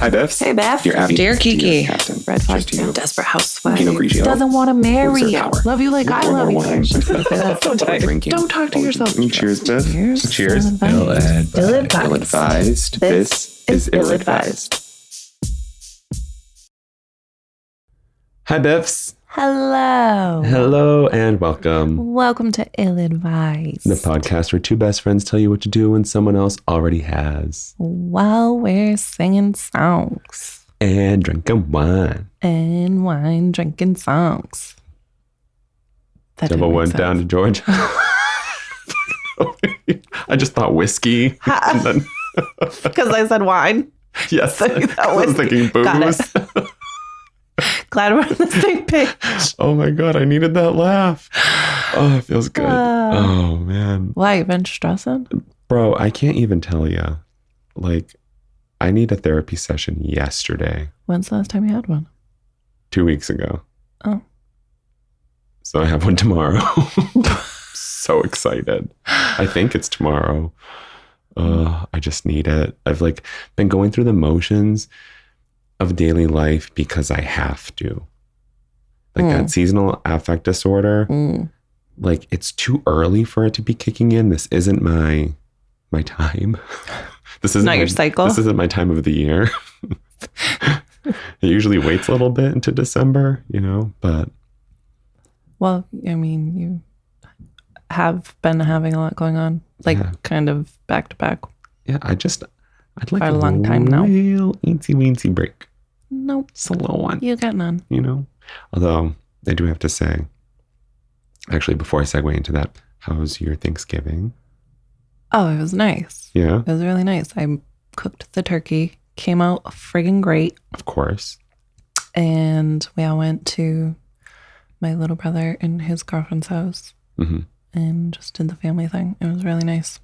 Hi, BiFFs. Hey, Beth. Dear Abby. Dear Kiki. Captain. Red flag. Cheers to you. Desperate housewife. Pinot Grigio. Doesn't want to marry you. Power. Love you like I Or love more you. wine. Don't Drinking. Don't talk to yourself. Cheers, Biff. Cheers. Ill-advised. Ill-advised. This is Ill-advised. Hi, BiFFs. Hello. Hello and welcome. Welcome to Ill-advised. The podcast where two best friends tell you what to do when someone else already has. While we're singing songs. And drinking wine. And wine drinking songs. That Devil didn't make went down to sense. Georgia. I just thought whiskey. And then, Because I said wine. yes, So you thought I was whiskey. thinking Got booze. it. Glad we're on the same page. Oh my God, I needed that laugh. Oh, it feels good. Oh man. Why, you been stressing? Bro, I can't even tell you. Like, I need a therapy session yesterday, When's the last time you had one? 2 weeks ago. Oh. So I have one tomorrow. So excited. I think it's tomorrow. I just need it. I've like been going through the motions of daily life because I have to. Like that seasonal affect disorder. Like it's too early for it to be kicking in. This isn't my time. This isn't Not your cycle? This isn't my time of the year. It usually waits a little bit into December, you know, but Well, I mean, you have been having a lot going on, like kind of back to back. yeah, I'd like For a long time now. real eensy weensy break. Nope. Just a little one, You got none. you know? Although I do have to say, actually, before I segue into that, how was your Thanksgiving? Oh, it was nice. Yeah, It was really nice. I cooked the turkey, came out friggin' great. of course. And we all went to my little brother and his girlfriend's house and just did the family thing. It was really nice.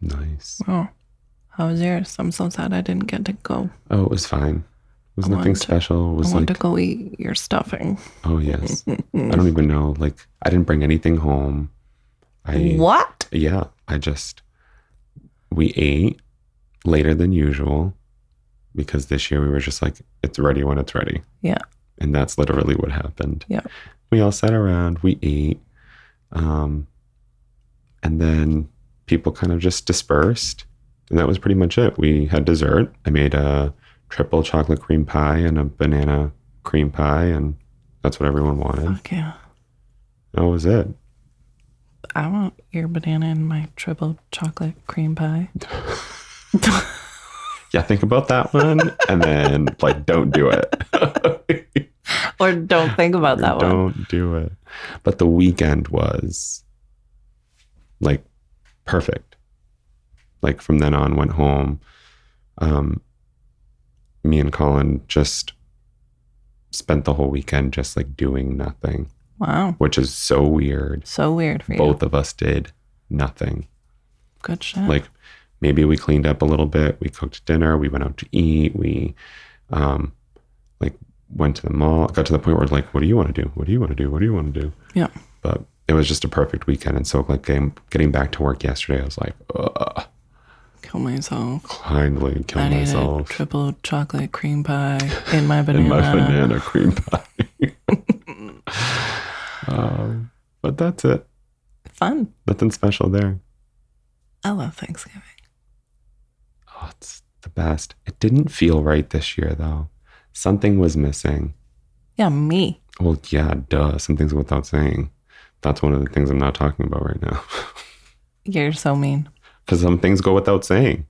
Nice. Oh, how was yours? I'm so sad I didn't get to go. Oh, it was fine. It was I nothing wanted to- special. It was I wanted like, to go eat your stuffing. oh yes. I don't even know. Like, I didn't bring anything home. What? Yeah, we ate later than usual because this year we were just like, it's ready when it's ready. Yeah. And that's literally what happened. Yeah. We all sat around, we ate, and then people kind of just dispersed. And that was pretty much it. We had dessert. I made a triple chocolate cream pie and a banana cream pie, and that's what everyone wanted. Fuck yeah. That was it. I want your banana in my triple chocolate cream pie. Yeah, think about that one, and then like, don't do it. Or don't think about that one. Don't do it. But the weekend was like perfect. Like from then on, went home. Me and Colin just spent the whole weekend just like doing nothing, Wow. which is so weird. So weird for you. Both of us did nothing. Good shit. Like maybe we cleaned up a little bit. We cooked dinner. We went out to eat. We like went to the mall. Got to the point where like, what do you want to do? What do you want to do? What do you want to do? Yeah. But it was just a perfect weekend. And so like getting back to work yesterday, I was like, Kill myself. kindly kill I need a myself. triple chocolate cream pie in my banana. In my banana cream pie. But that's it. Fun. Nothing special there. I love Thanksgiving. Oh, it's the best. It didn't feel right this year though. Something was missing. Yeah, me. Well, yeah, duh. Some things without saying. That's one of the things I'm not talking about right now. You're so mean. Because some things go without saying.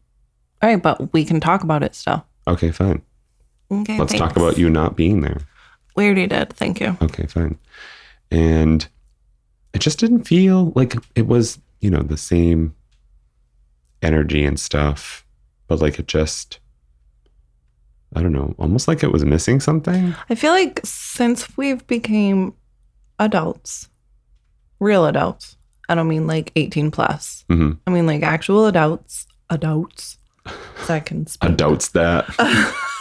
All right, but we can talk about it still. Okay, fine. Okay, Let's talk thanks. about you not being there. We already did. Thank you. Okay, fine. And it just didn't feel like it was, you know, the same energy and stuff. But like it just, I don't know, almost like it was missing something. I feel like since we've became adults, real adults, I don't mean like 18 plus. Mm-hmm. I mean like actual adults. So I can speak. Adults that.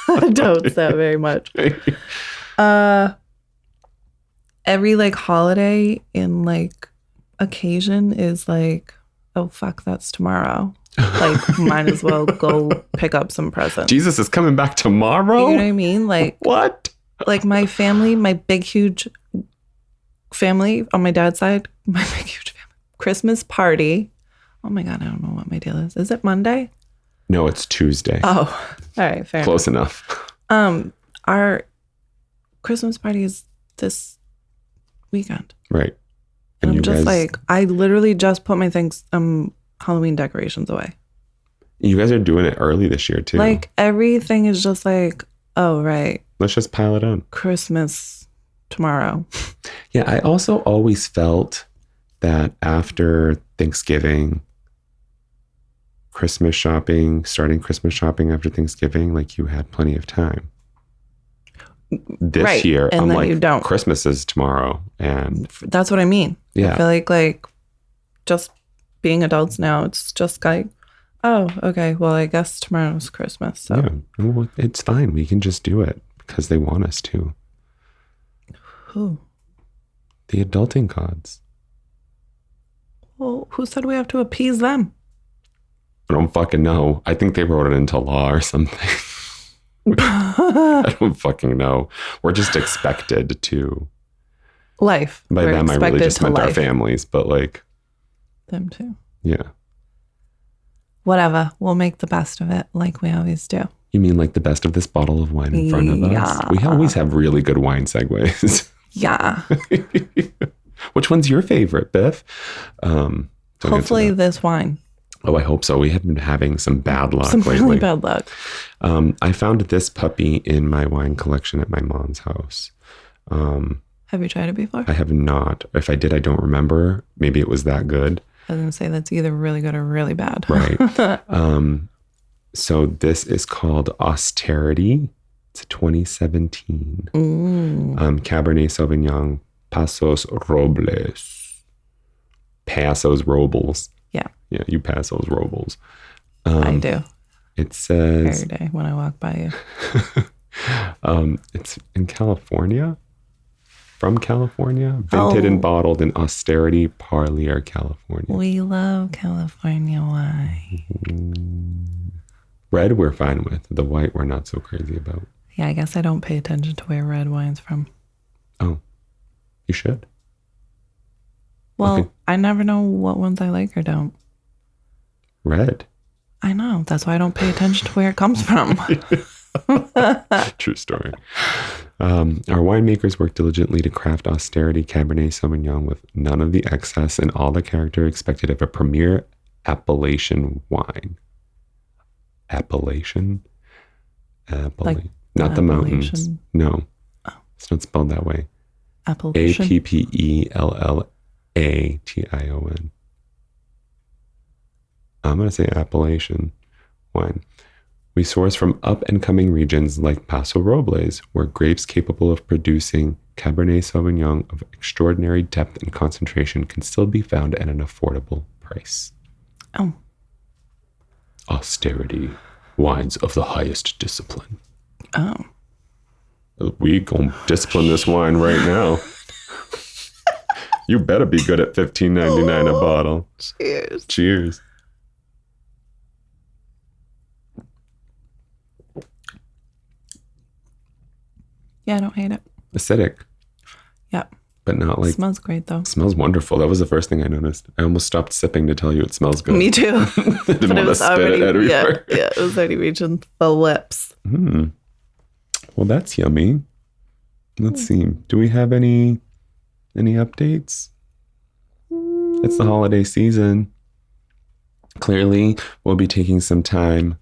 Adults that very much. Every like holiday and like occasion is like, oh fuck, that's tomorrow. Like, might as well go pick up some presents. Jesus is coming back tomorrow? You know what I mean? Like, what? Like my family, my big, huge family on my dad's side, my big, huge family, Christmas party. Oh my God, I don't know what my deal is. Is it Monday? No, it's Tuesday. Oh, all right, fair Close enough. Our Christmas party is this weekend. Right. And I'm just like, I literally just put my Halloween decorations away. You guys are doing it early this year too. Like everything is just like, oh, right. Let's just pile it on. Christmas tomorrow. Yeah, I also always felt that after Thanksgiving, starting Christmas shopping after Thanksgiving, like you had plenty of time. This year, and I'm then like, you don't. Christmas is tomorrow. And that's what I mean. Yeah. I feel like just being adults now, it's just like, oh, okay, well, I guess tomorrow's Christmas. So yeah, well, it's fine. We can just do it because they want us to. Who? The adulting gods. Well, who said we have to appease them? I don't fucking know. I think they wrote it into law or something. I don't fucking know. We're just expected to. Life. By them, I really just meant our families, but like. Them too. Yeah. Whatever. We'll make the best of it like we always do. You mean like the best of this bottle of wine in front of us? We always have really good wine segues. Yeah. Which one's your favorite, Biff? Hopefully this wine. Oh, I hope so. We have been having some bad luck lately. Really bad luck. I found this puppy in my wine collection at my mom's house. Have you tried it before? I have not. If I did, I don't remember. Maybe it was that good. I was going to say that's either really good or really bad. Right. So this is called Austerity. It's a 2017. Cabernet Sauvignon, Pasos Robles. Yeah. Yeah, you pass those robles. I do. It says... every day when I walk by you. It's in California. From California. Vinted and bottled in Austerity, Parlier, California. We love California wine. Red we're fine with. The white we're not so crazy about. Yeah, I guess I don't pay attention to where red wine's from. Oh, you should. Well, okay. I never know what ones I like or don't. Red. I know. That's why I don't pay attention to where it comes from. True story. Our winemakers work diligently to craft Austerity Cabernet Sauvignon with none of the excess and all the character expected of a premier Appellation wine. Appellation? Like not the mountains. No. Oh. It's not spelled that way. Appellation? Appellation. I'm going to say Appellation wine. We source from up-and-coming regions like Paso Robles, where grapes capable of producing Cabernet Sauvignon of extraordinary depth and concentration can still be found at an affordable price. Oh. Austerity, wines of the highest discipline. Oh. We gonna discipline this wine right now. You better be good at $15.99 a bottle. Cheers. Cheers. Yeah, I don't hate it. Acidic. Yep. But not like... It smells great, though. It smells wonderful. That was the first thing I noticed. I almost stopped sipping to tell you it smells good. Me too. I didn't want to spit it everywhere. Yeah, it was already reaching the lips. Well, that's yummy. Let's see. Do we have any updates? It's the holiday season. Clearly, we'll be taking some time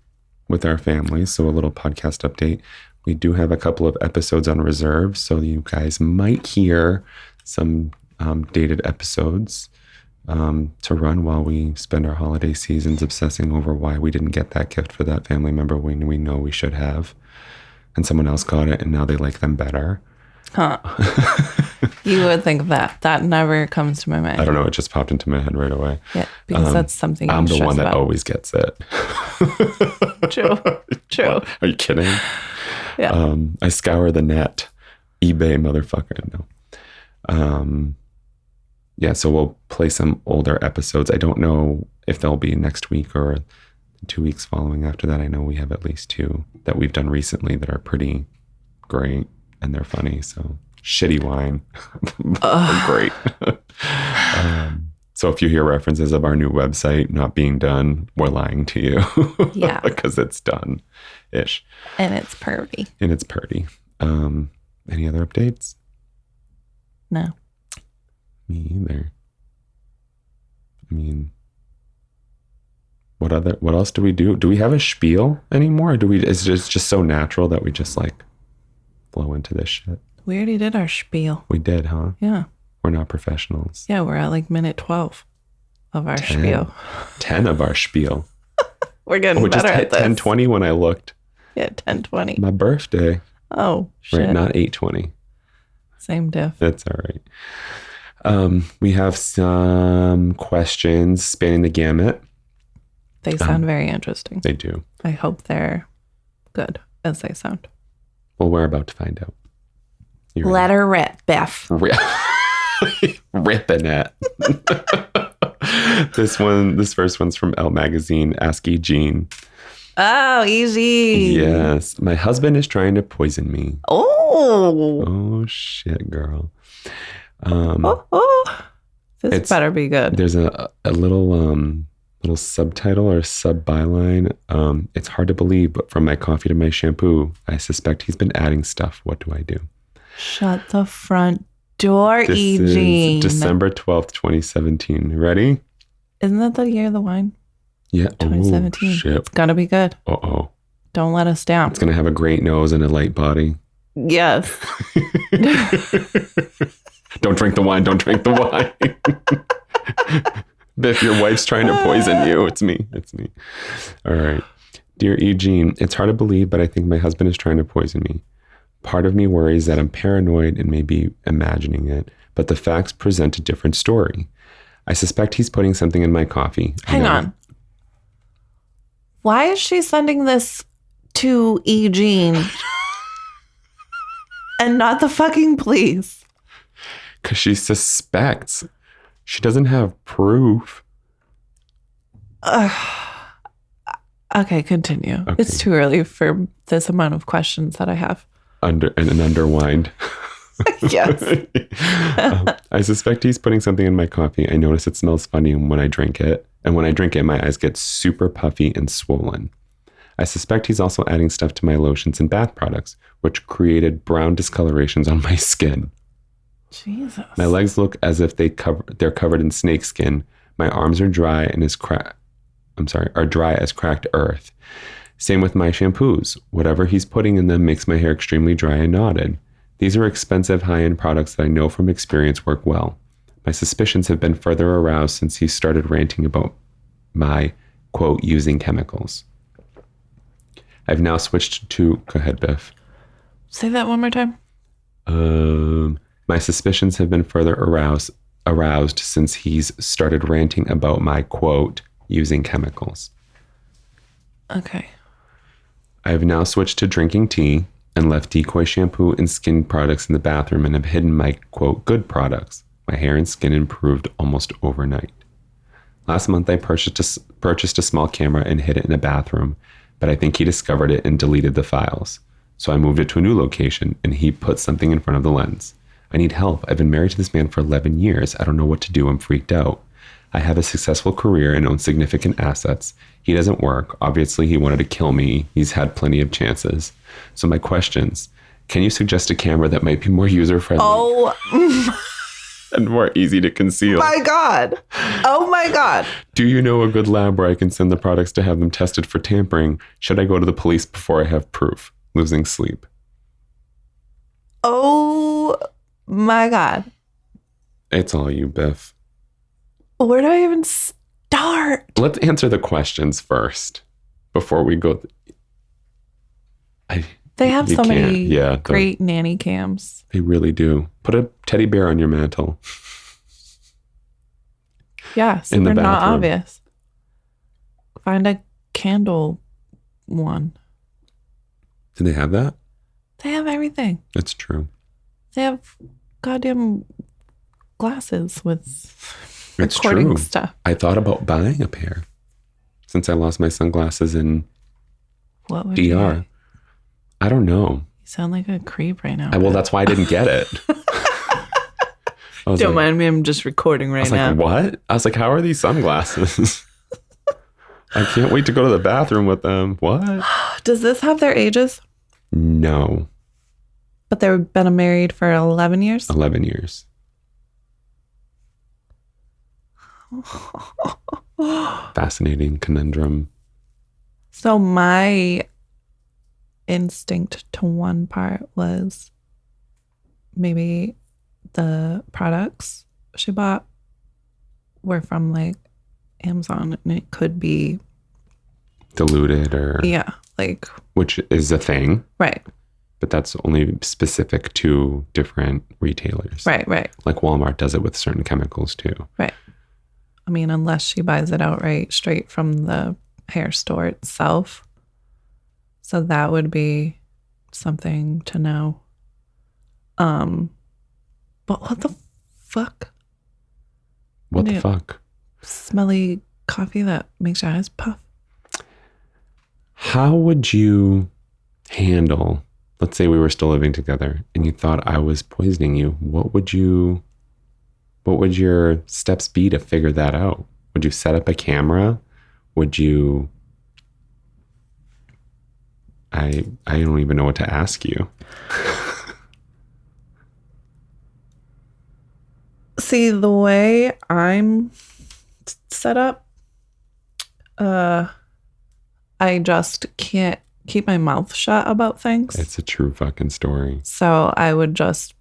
with our families. So a little podcast update. We do have a couple of episodes on reserve, so you guys might hear some dated episodes to run while we spend our holiday seasons obsessing over why we didn't get that gift for that family member when we know we should have. And someone else got it, and now they like them better. Huh. You would think of that. That never comes to my mind. I don't know. It just popped into my head right away. Yeah, because that's something I'm the one that always gets it. True. Are you kidding? Yeah. I scour the net. eBay motherfucker. No. yeah, so we'll play some older episodes. I don't know if they'll be next week or 2 weeks following after that. I know we have at least 2 that we've done recently that are pretty great and they're funny. So shitty wine, great. So if you hear references of our new website not being done, we're lying to you. Yeah. Because it's done-ish. And it's Prudie. Any other updates? No. Me either. I mean, what else do we do? Do we have a spiel anymore? Or is it just so natural that we just like flow into this shit? We already did our spiel. We did, huh? Yeah. We're not professionals. Yeah, we're at like minute 12 of our spiel. 10 of our spiel. We're getting Which better just at hit this. 10:20 when I looked. Yeah, 10:20. My birthday. Oh, shit. Right, not 8:20. Same diff. That's all right. We have some questions spanning the gamut. They sound very interesting. They do. I hope they're good as they sound. Well, we're about to find out. Let her rip, Biff. Ripping it. This first one's from Elle Magazine. Ask E. Jean. Oh, easy. Yes. My husband is trying to poison me. Oh. Oh, shit, girl. This better be good. There's a little subtitle or sub byline. It's hard to believe, but from my coffee to my shampoo, I suspect he's been adding stuff. What do I do? Shut the front door, This Eugene. is December 12th, 2017. Ready? Isn't that the year of the wine? Yeah. 2017. Oh, shit. It's gonna be good. Uh-oh. Don't let us down. It's going to have a great nose and a light body. Yes. Don't drink the wine. Don't drink the wine. Biff, your wife's trying to poison you. It's me. All right. Dear Eugene, it's hard to believe, but I think my husband is trying to poison me. Part of me worries that I'm paranoid and may be imagining it, but the facts present a different story. I suspect he's putting something in my coffee. Hang on. Why is she sending this to Eugene and not the fucking police? Because she suspects. She doesn't have proof. Okay, continue. Okay. It's too early for this amount of questions that I have. Underwined. Yes. I suspect he's putting something in my coffee. I notice it smells funny when I drink it. And when I drink it, my eyes get super puffy and swollen. I suspect he's also adding stuff to my lotions and bath products, which created brown discolorations on my skin. Jesus. My legs look as if they're covered in snake skin. My arms are dry and are dry as cracked earth. Same with my shampoos. Whatever he's putting in them makes my hair extremely dry and knotted. These are expensive high-end products that I know from experience work well. My suspicions have been further aroused since he started ranting about my, quote, using chemicals. I've now switched to... Go ahead, Biff. Say that one more time. My suspicions have been further aroused since he's started ranting about my, quote, using chemicals. Okay. I have now switched to drinking tea and left decoy shampoo and skin products in the bathroom and have hidden my, quote, good products. My hair and skin improved almost overnight. Last month, I purchased a small camera and hid it in a bathroom, but I think he discovered it and deleted the files. So I moved it to a new location and he put something in front of the lens. I need help. I've been married to this man for 11 years. I don't know what to do. I'm freaked out. I have a successful career and own significant assets. He doesn't work. Obviously, he wanted to kill me. He's had plenty of chances. So my questions, can you suggest a camera that might be more user-friendly? Oh, and more easy to conceal? my God. Oh, my God. Do you know a good lab where I can send the products to have them tested for tampering? Should I go to the police before I have proof? Losing sleep. Oh, my God. It's all you, Biff. Where do I even start? Let's answer the questions first before we go. They have so many Yeah, great nanny cams. They really do. Put a teddy bear on your mantle. Yeah, In the super not bathroom. obvious. Find a candle one. Do they have that? They have everything. That's true. They have goddamn glasses with It's recording true. stuff. I thought about buying a pair since I lost my sunglasses in What would DR. you I don't know. You sound like a creep right now. Well, that's why I didn't get it. I was Don't like, mind me. I'm just recording I right was now. like, what? I was like, how are these sunglasses? I can't wait to go to the bathroom with them. What? Does this have their ages? No. But they've been married for 11 years? 11 years. Fascinating conundrum. So my instinct to one part was maybe the products she bought were from like Amazon, and it could be Diluted or... yeah, like... Which is a thing. Right. But that's only specific to different retailers. Right. Like Walmart does it with certain chemicals too. Right. I mean, unless she buys it outright straight from the hair store itself. So that would be something to know. But what the fuck? What the fuck? Smelly coffee that makes your eyes puff. How would you handle, let's say we were still living together and you thought I was poisoning you. What would your steps be to figure that out? Would you set up a camera? Would you... I don't even know what to ask you. See, the way I'm set up, I just can't keep my mouth shut about things. It's a true fucking story. So I would just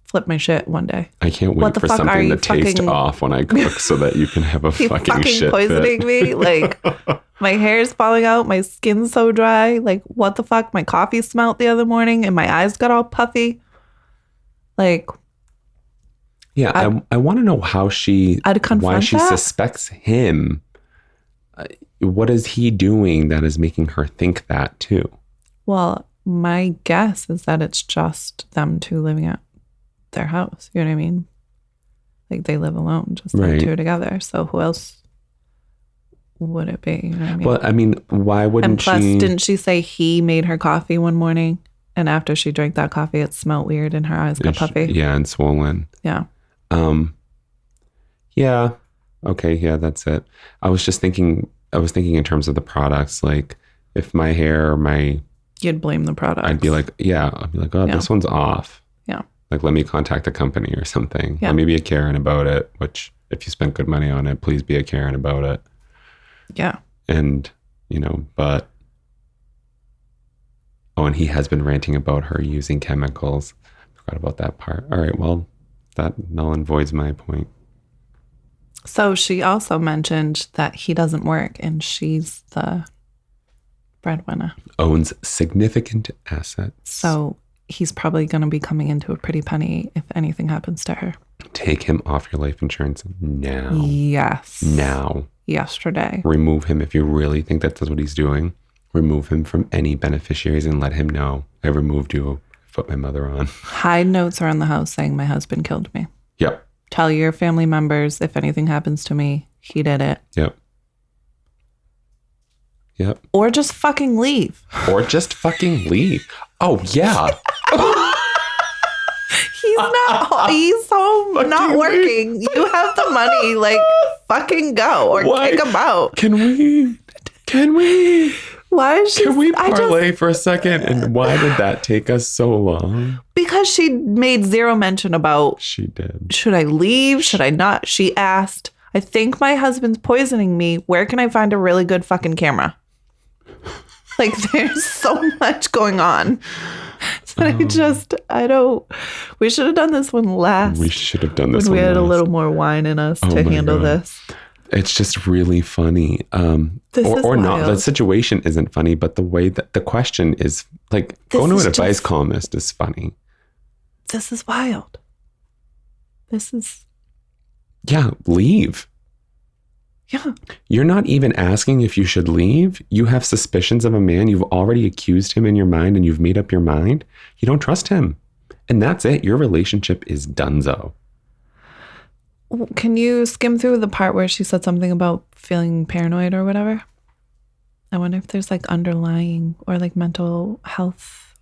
flip my shit one day. I can't What wait the for fuck, are something you to taste fucking- off when I cook so that you can have a You fucking shit poisoning fit. me? Like, my hair's falling out. My skin's so dry. Like, what the fuck? My coffee smelled the other morning and my eyes got all puffy. Like, Yeah, I want to know how I'd confront why she that. suspects him. What is he doing that is making her think that too? well, my guess is that it's just them two living at their house. You know what I mean? Like, they live alone, just them Right. two together. So who else would it be? You know what I mean? Well, I mean, why wouldn't And plus, she? didn't she say he made her coffee one morning? And after she drank that coffee, it smelled weird and her eyes got puffy. Yeah, and swollen. Yeah. Yeah. Okay. Yeah, that's it. I was thinking in terms of the products, like if my hair or You'd blame the product. I'd be like, oh, Yeah. this one's off. Yeah. Like, let me contact a company or something. Yeah. Let me be a Karen about it, which if you spent good money on it, please be a Karen about it. Yeah. And, but, and he has been ranting about her using chemicals. Forgot about that part. All right. Well, that null and voids my point. So she also mentioned that he doesn't work and she's the breadwinner. Owns significant assets. So he's probably going to be coming into a pretty penny if anything happens to her. Take him off your life insurance now. Yes. Now. Yesterday. Remove him if you really think that's what he's doing. Remove him from any beneficiaries and let him know I removed you. Put my mother on. Hide notes around the house saying my husband killed me. Yep. Tell your family members if anything happens to me, he did it. Yep. Or just fucking leave. Or just fucking leave. Oh, yeah. He's so not working. You have the money, like fucking go or Why? kick him out. Can we Why is she? parlay for a second? And why did that take us so long? Because she made zero mention about She did. should I leave? Should I not? She asked, I think my husband's poisoning me. Where can I find a really good fucking camera? Like, there's so much going on. We should have done this one last. We should have done this when one we had a last. little more wine in us to my handle God. this. It's just really funny. This is or not. wild. The situation isn't funny, but the way that the question is like going to is an advice just- columnist is funny. This is wild. Yeah, leave. Yeah. You're not even asking if you should leave. You have suspicions of a man. You've already accused him in your mind and you've made up your mind. You don't trust him. And that's it. Your relationship is donezo. Can you skim through the part where she said something about feeling paranoid or whatever? I wonder if there's like underlying or like mental health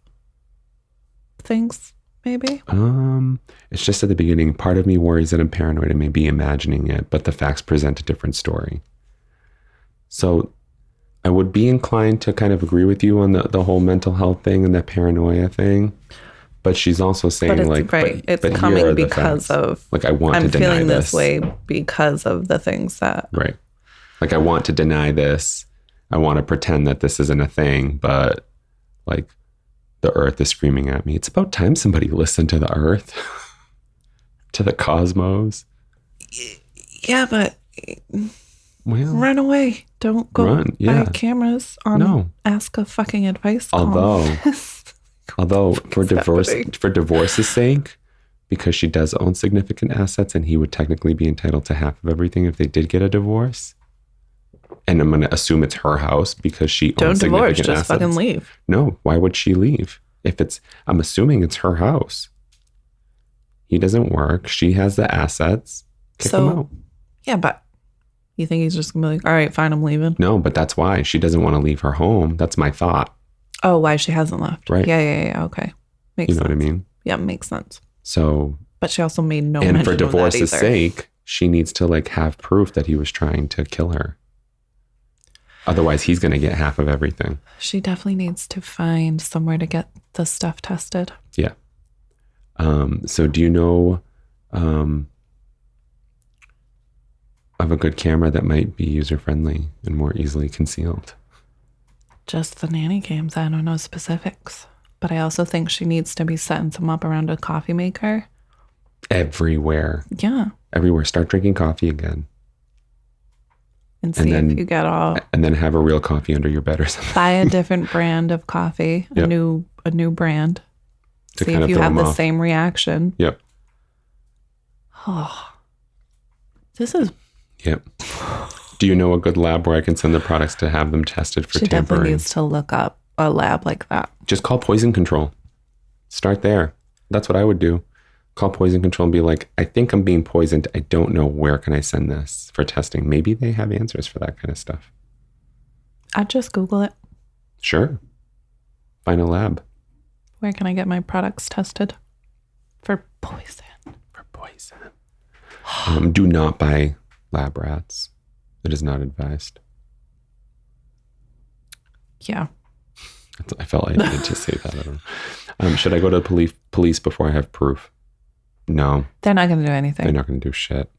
things, maybe. It's just at the beginning. Part of me worries that I'm paranoid and may be imagining it, but the facts present a different story. So I would be inclined to kind of agree with you on the whole mental health thing and that paranoia thing. But she's also saying, But it's, like, right, but it's coming because of, like, I want to deny feeling this way because of the things that, right. Like, I want to deny this. I want to pretend that this isn't a thing, but like the earth is screaming at me. It's about time somebody listened to the earth, to the cosmos. Yeah, but well, run away. Don't go buy cameras on Ask a Fucking Advice column. Although for divorce's sake, because she does own significant assets and he would technically be entitled to half of everything if they did get a divorce. And I'm going to assume it's her house because she owns significant assets. Don't divorce, just fucking leave. No, why would she leave? I'm assuming it's her house. He doesn't work. She has the assets. Kick him out. Yeah, but you think he's just going to be like, all right, fine, I'm leaving? No, but that's why. She doesn't want to leave her home. That's my thought. Oh, why she hasn't left. Right. Yeah. Okay. Makes sense. You know what I mean? Yeah, makes sense. So. But she also made no mention of that either. And for divorce's sake, she needs to like have proof that he was trying to kill her. Otherwise, he's going to get half of everything. She definitely needs to find somewhere to get the stuff tested. Yeah. So do you know of a good camera that might be user-friendly and more easily concealed? Just the nanny cams. I don't know specifics. But I also think she needs to be setting some up around a coffee maker. Everywhere. Yeah. Everywhere. Start drinking coffee again. And see if you get all... And then have a real coffee under your bed or something. Buy a different brand of coffee. Yep. A new brand. See if you have the same reaction. Yep. Oh. This is... Yep. Do you know a good lab where I can send the products to have them tested for tampering? She definitely needs to look up a lab like that. Just call poison control. Start there. That's what I would do. Call poison control and be like, I think I'm being poisoned. I don't know. Where can I send this for testing? Maybe they have answers for that kind of stuff. I'd just Google it. Sure. Find a lab. Where can I get my products tested? For poison. For poison. Do not buy lab rats. It is not advised. Yeah. I felt like I needed to say that. I don't know. Should I go to the police before I have proof? No. They're not going to do anything. They're not going to do shit.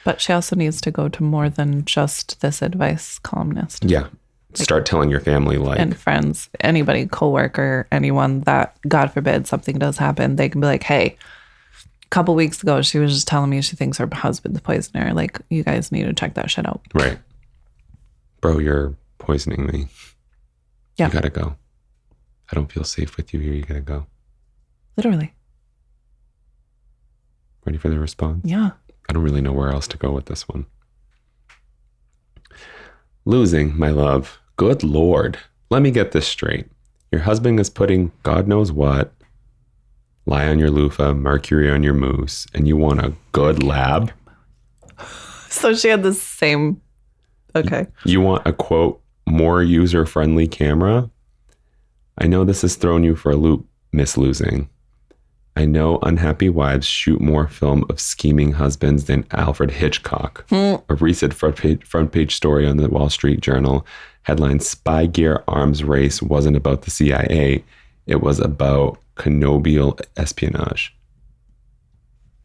But she also needs to go to more than just this advice columnist. Yeah. Start telling your family, like... And friends, anybody, coworker, anyone that, God forbid, something does happen, they can be like, hey, a couple weeks ago, she was just telling me she thinks her husband's a poisoner. Like, you guys need to check that shit out. Right. Bro, you're poisoning me. Yeah. You gotta go. I don't feel safe with you here. You gotta go. Literally. Ready for the response? Yeah. I don't really know where else to go with this one. Losing, my love. Good Lord. Let me get this straight. Your husband is putting God knows what, lye on your loofah, mercury on your mousse, and you want a good lab? So she had the same... Okay. You want a, quote, more user-friendly camera? I know this has thrown you for a loop, Miss Losing. I know unhappy wives shoot more film of scheming husbands than Alfred Hitchcock. A recent front page story on the Wall Street Journal headline, Spy Gear Arms Race wasn't about the CIA. It was about connubial espionage.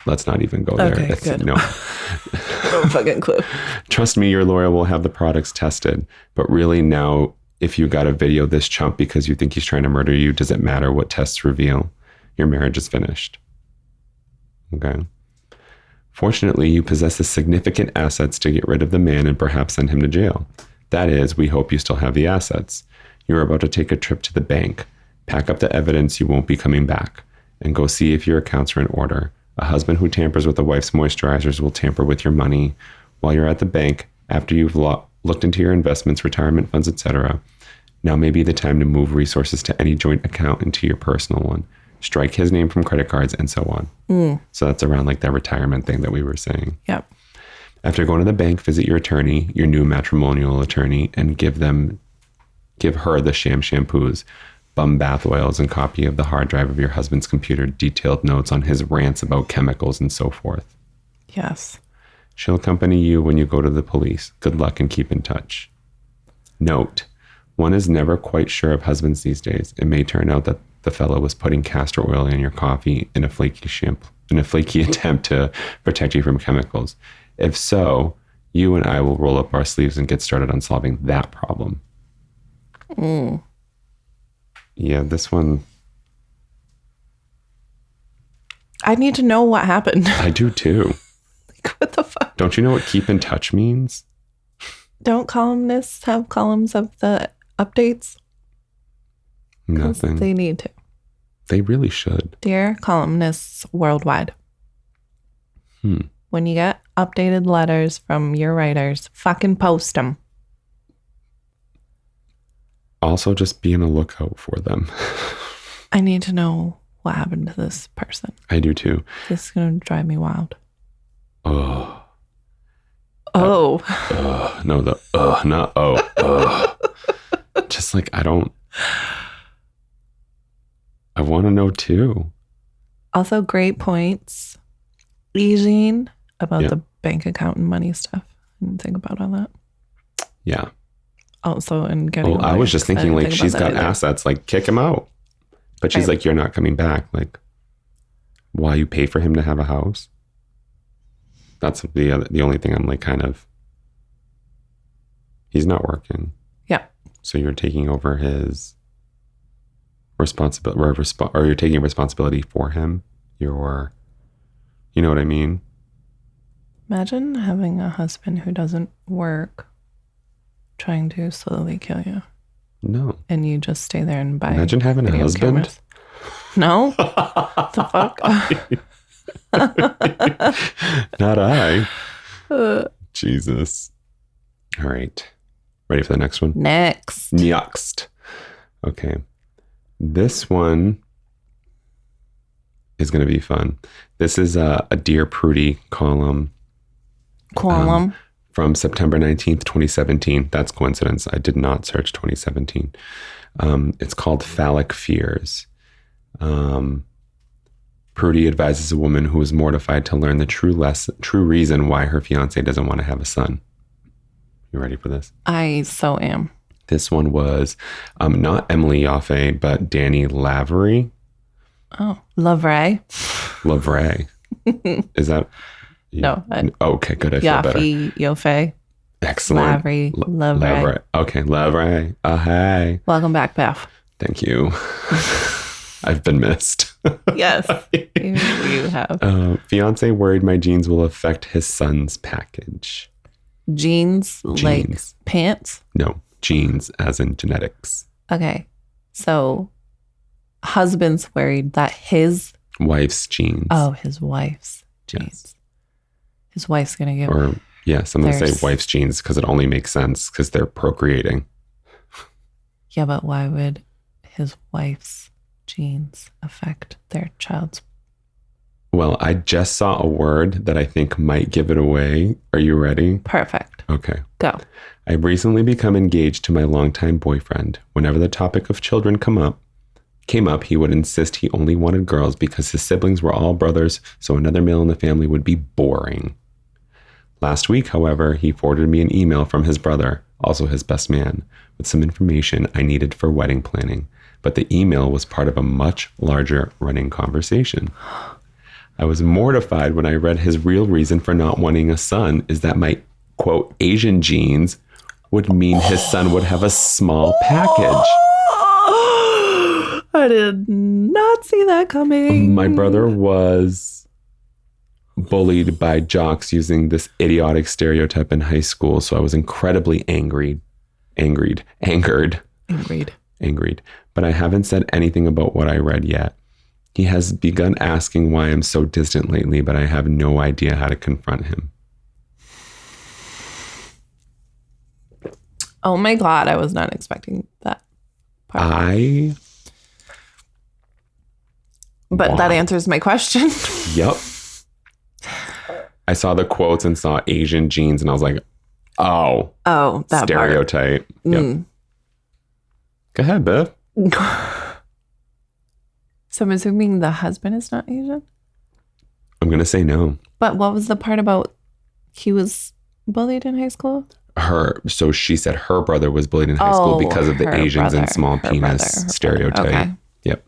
Let's not even go there. Okay, good. No. No fucking clue. Trust me, your lawyer will have the products tested. But really now, if you got to video this chump because you think he's trying to murder you, does it matter what tests reveal? Your marriage is finished. Okay. Fortunately, you possess the significant assets to get rid of the man and perhaps send him to jail. That is, we hope you still have the assets. You're about to take a trip to the bank, pack up the evidence you won't be coming back, and go see if your accounts are in order. A husband who tampers with a wife's moisturizers will tamper with your money. While you're at the bank, after you've looked into your investments, retirement funds, etc., now may be the time to move resources to any joint account into your personal one. strike his name from credit cards, and so on. So that's around like that retirement thing that we were saying. Yep. After going to the bank, visit your attorney, your new matrimonial attorney, and give her the sham shampoos, bum bath oils, and copy of the hard drive of your husband's computer, detailed notes on his rants about chemicals and so forth. Yes. She'll accompany you when you go to the police. Good luck and keep in touch. Note, one is never quite sure of husbands these days. It may turn out that the fellow was putting castor oil in your coffee in a flaky attempt to protect you from chemicals. If so, you and I will roll up our sleeves and get started on solving that problem. Yeah, this one. I need to know what happened. I do too. Like, what the fuck? Don't you know what keep in touch means? Don't columnists have columns of the updates? Nothing. They need to. They really should. Dear columnists worldwide. When you get updated letters from your writers, fucking post them. Also, just be on a lookout for them. I need to know what happened to this person. I do too. This is going to drive me wild. Oh. Oh. Not oh. Just like, I want to know too. Also, great points. Easing about the bank account and money stuff. I didn't think about all that. Yeah. Also, and getting. I was just thinking, like, she's got assets, like, kick him out. But she's like, you're not coming back. Like, while you pay for him to have a house. That's the only thing I'm like, kind of. He's not working. Yeah. So you're taking over his responsibility, or you're taking responsibility for him. You know what I mean? Imagine having a husband who doesn't work, trying to slowly kill you. No. And you just stay there and buy. Imagine having a husband. Cameras. No? What the fuck? Not I. Jesus. All right. Ready for the next one? Next. Okay. This one is going to be fun. This is a Dear Prudie column. From September 19th, 2017. That's coincidence. I did not search 2017. It's called Phallic Fears. Prudie advises a woman who is mortified to learn the true reason why her fiance doesn't want to have a son. You ready for this? I so am. This one was not Emily Yoffe, but Danny Lavery. Oh, Lavray. Is that? No. Okay, good. I feel better. Yoffe. Excellent. Lavray. Okay, Lavray. Hey. Welcome back, Beth. Thank you. I've been missed. Yes, you have. Fiance worried my genes will affect his son's package. Jeans, like pants? No, genes as in genetics. Okay, so husband's worried that his wife's genes. Oh, his wife's genes. Yes. His wife's going to get... Or, yes, I'm going to say wife's genes because it only makes sense because they're procreating. Yeah, but why would his wife's genes affect their child's? Well, I just saw a word that I think might give it away. Are you ready? Perfect. Okay. Go. I've recently become engaged to my longtime boyfriend. Whenever the topic of children came up, he would insist he only wanted girls because his siblings were all brothers, so another male in the family would be boring. Last week, however, he forwarded me an email from his brother, also his best man, with some information I needed for wedding planning. But the email was part of a much larger running conversation. I was mortified when I read his real reason for not wanting a son is that my, quote, Asian genes would mean his son would have a small package. I did not see that coming. My brother was bullied by jocks using this idiotic stereotype in high school, so I was incredibly angered. But I haven't said anything about what I read yet. He has begun asking why I'm so distant lately, but I have no idea how to confront him. Oh my God, I was not expecting that part. But that answers my question. Yep. I saw the quotes and saw Asian genes and I was like, oh, that stereotype. Yep. Go ahead, Biff. So I'm assuming the husband is not Asian? I'm going to say no. But what was the part about he was bullied in high school? So she said her brother was bullied in high school because of the Asians and small penis stereotype. Okay. Yep.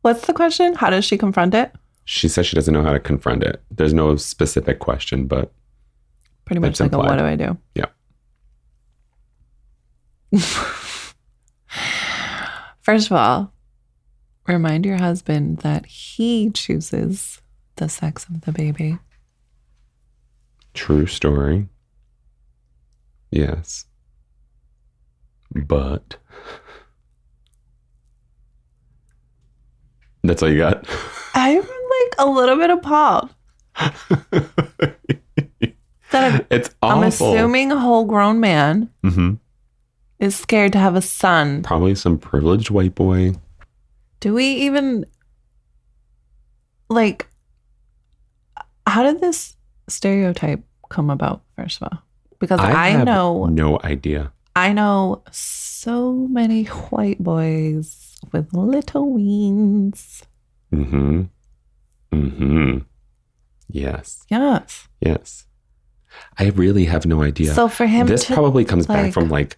What's the question? How does she confront it? She says she doesn't know how to confront it. There's no specific question, but pretty much like implied. what do I do? Yep. First of all, remind your husband that he chooses the sex of the baby. True story. Yes. But that's all you got? I'm like a little bit appalled. It's awful. I'm assuming a whole grown man is scared to have a son. Probably some privileged white boy. Do we even, like, how did this stereotype come about, first of all? Because I know no idea. I know so many white boys with little weens. Yes. Yes. Yes. I really have no idea. So for him, this probably comes back from like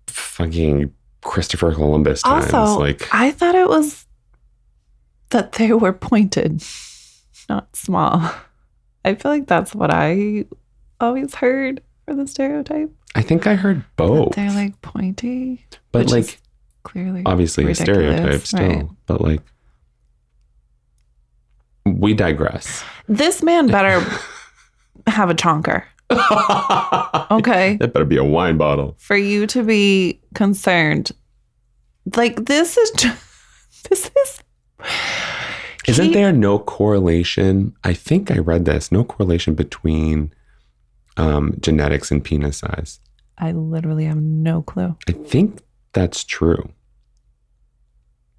fucking Christopher Columbus times. Also, like, I thought it was that they were pointed, not small. I feel like that's what I always heard for the stereotype. I think I heard both. That they're like pointy, but like clearly, obviously a stereotype still. Right. But like, we digress. This man better have a chonker. Okay. That better be a wine bottle. For you to be concerned. Like, this is Isn't there no correlation? I think I read this. No correlation between genetics and penis size. I literally have no clue. I think that's true.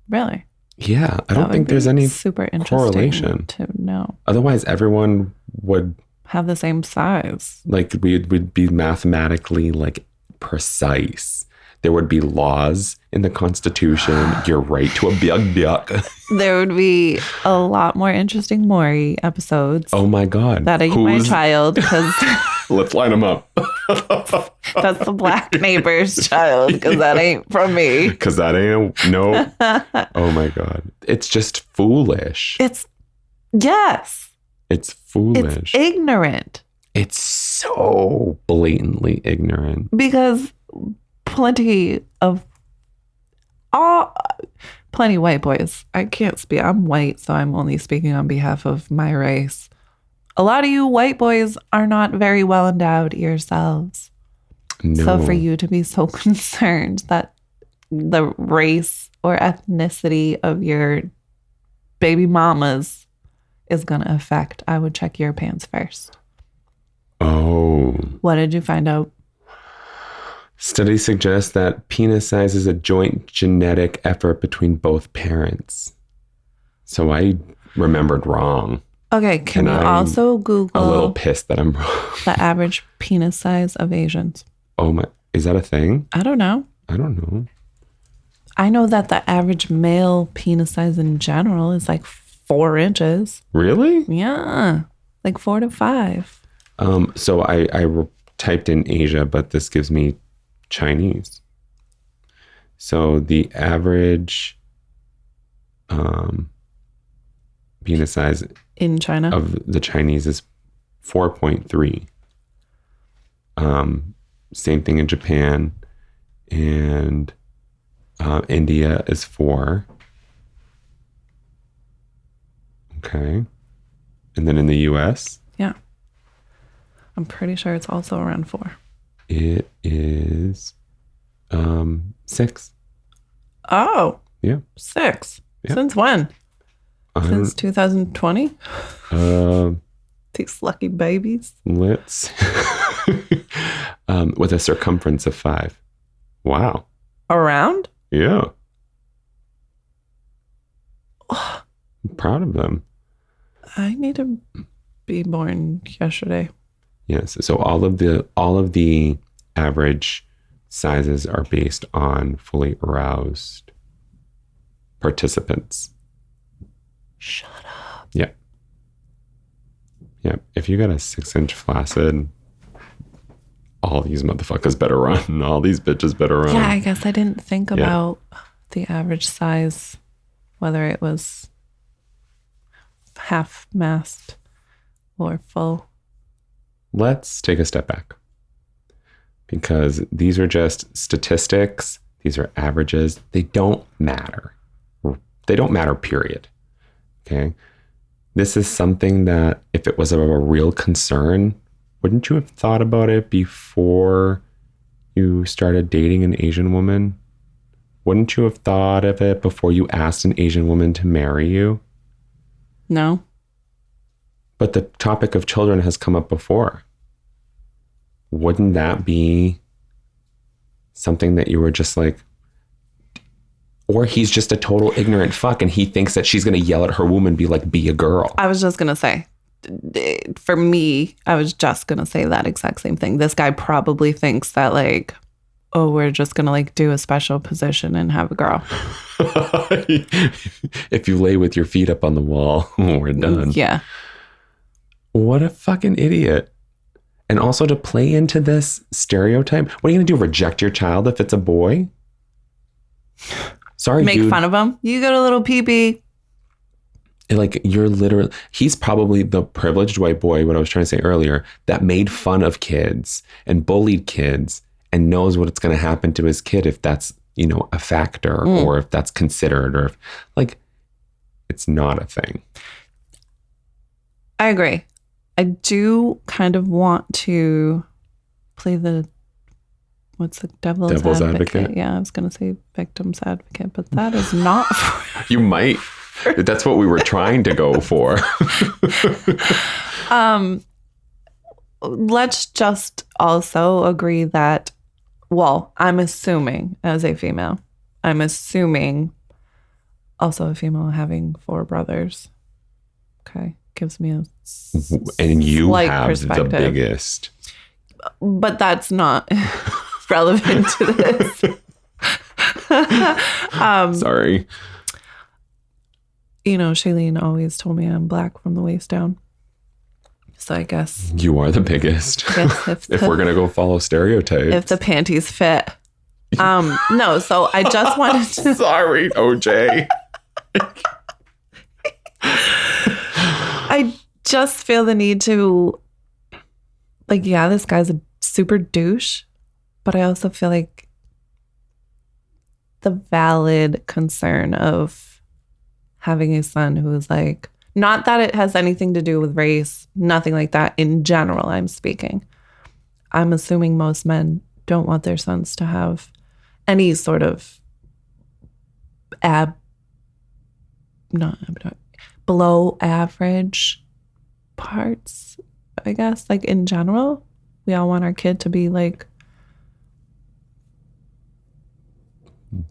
Really? Yeah. I don't think there's any super interesting correlation to know. Otherwise, everyone would have the same size. Like, we'd be mathematically like precise. There would be laws in the Constitution. Your right to a biak. There would be a lot more interesting Maury episodes. Oh my God. That ain't my child, because let's line them up. That's the black neighbor's child, because that ain't from me. Because that ain't no. Oh my God. It's just foolish. Yes. It's foolish. It's ignorant. It's so blatantly ignorant. Because plenty white boys. I can't speak. I'm white, so I'm only speaking on behalf of my race. A lot of you white boys are not very well endowed yourselves. No. So for you to be so concerned that the race or ethnicity of your baby mamas is going to affect, I would check your pants first. Oh. What did you find out? Studies suggest that penis size is a joint genetic effort between both parents. So I remembered wrong. Okay, can you also Google a little pissed that I'm wrong. The average penis size of Asians? Oh my, is that a thing? I don't know. I know that the average male penis size in general is like 4 inches. Really? Yeah, like 4 to 5. So I typed in Asia, but this gives me Chinese. So the average penis size in China of the Chinese is 4.3. Same thing in Japan, and India is 4. Okay. And then in the US? Yeah. I'm pretty sure it's also around 4. It is 6. Oh. Yeah. 6. Yeah. Since when? Since 2020? These lucky babies. Let's with a circumference of 5. Wow. Around? Yeah. of them. I need to be born yesterday. Yes. So all of the average sizes are based on fully aroused participants. Shut up. Yeah. Yeah. If you got a 6-inch flaccid, all these motherfuckers better run. All these bitches better run. Yeah, I guess I didn't think about the average size, whether it was half mast or full. Let's take a step back, because these are just statistics. These are averages. They don't matter. They don't matter, period. Okay. This is something that if it was a real concern, wouldn't you have thought about it before you started dating an Asian woman? Wouldn't you have thought of it before you asked an Asian woman to marry you? No. But the topic of children has come up before. Wouldn't that be something that you were just like, or he's just a total ignorant fuck and he thinks that she's going to yell at her womb and be like, be a girl. I was just going to say, for me, I was just going to say that exact same thing. This guy probably thinks that like, oh, we're just going to like do a special position and have a girl. If you lay with your feet up on the wall, we're done. Yeah. What a fucking idiot. And also to play into this stereotype, what are you going to do? Reject your child if it's a boy? Sorry, Make dude. fun of him. You got a little pee-pee. Like, you're literally, he's probably the privileged white boy, what I was trying to say earlier, that made fun of kids and bullied kids and knows what it's going to happen to his kid if that's, you know, a factor or if that's considered or if, like, it's not a thing. I agree. I do kind of want to play the, what's the devil's advocate? Yeah, I was going to say victim's advocate, but that is not. You might. That's what we were trying to go for. Let's just also agree that, well, I'm assuming as a female, I'm assuming also a female having 4 brothers. Okay. Gives me a and you slight have perspective. the biggest. But that's not relevant to this. Sorry. You know, Shailene always told me I'm black from the waist down. So I guess you are the biggest. If we're going to go follow stereotypes. If the panties fit. No, so I just wanted to. Sorry, OJ. I just feel the need to, like, yeah, this guy's a super douche, but I also feel like the valid concern of having a son who is like, not that it has anything to do with race, nothing like that. In general, I'm speaking. I'm assuming most men don't want their sons to have any sort of below average parts, I guess. Like, in general, we all want our kid to be like,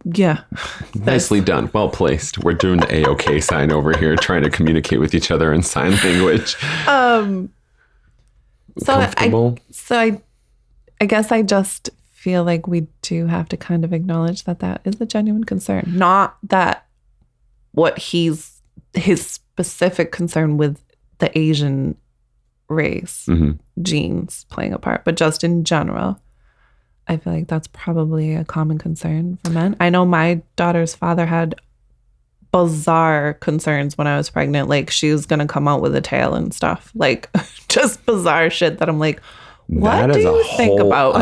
yeah. Nicely done. Well placed. We're doing the A-OK sign over here, trying to communicate with each other in sign language. Comfortable? I guess I just feel like we do have to kind of acknowledge that that is a genuine concern. Not that what his specific concern with the Asian race, genes playing a part, but just in general, I feel like that's probably a common concern for men. I know my daughter's father had bizarre concerns when I was pregnant. Like, she was going to come out with a tail and stuff. Like, just bizarre shit that I'm like, what do you think about?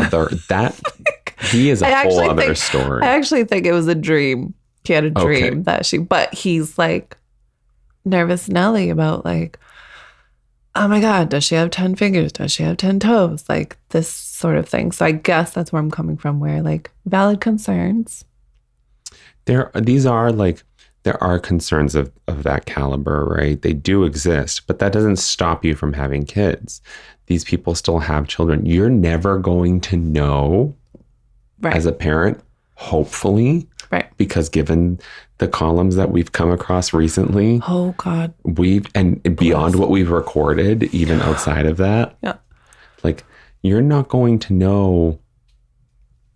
He is a whole other story. I actually think it was a dream. He had a dream but he's like nervous Nelly about like, oh my God, does she have 10 fingers? Does she have 10 toes? Like, this sort of thing. So I guess that's where I'm coming from, where like valid concerns. There are concerns of that caliber, right? They do exist, but that doesn't stop you from having kids. These people still have children. You're never going to know as a parent hopefully. Right. Because given the columns that we've come across recently, oh God, and beyond what we've recorded, even outside of that, yeah, like you're not going to know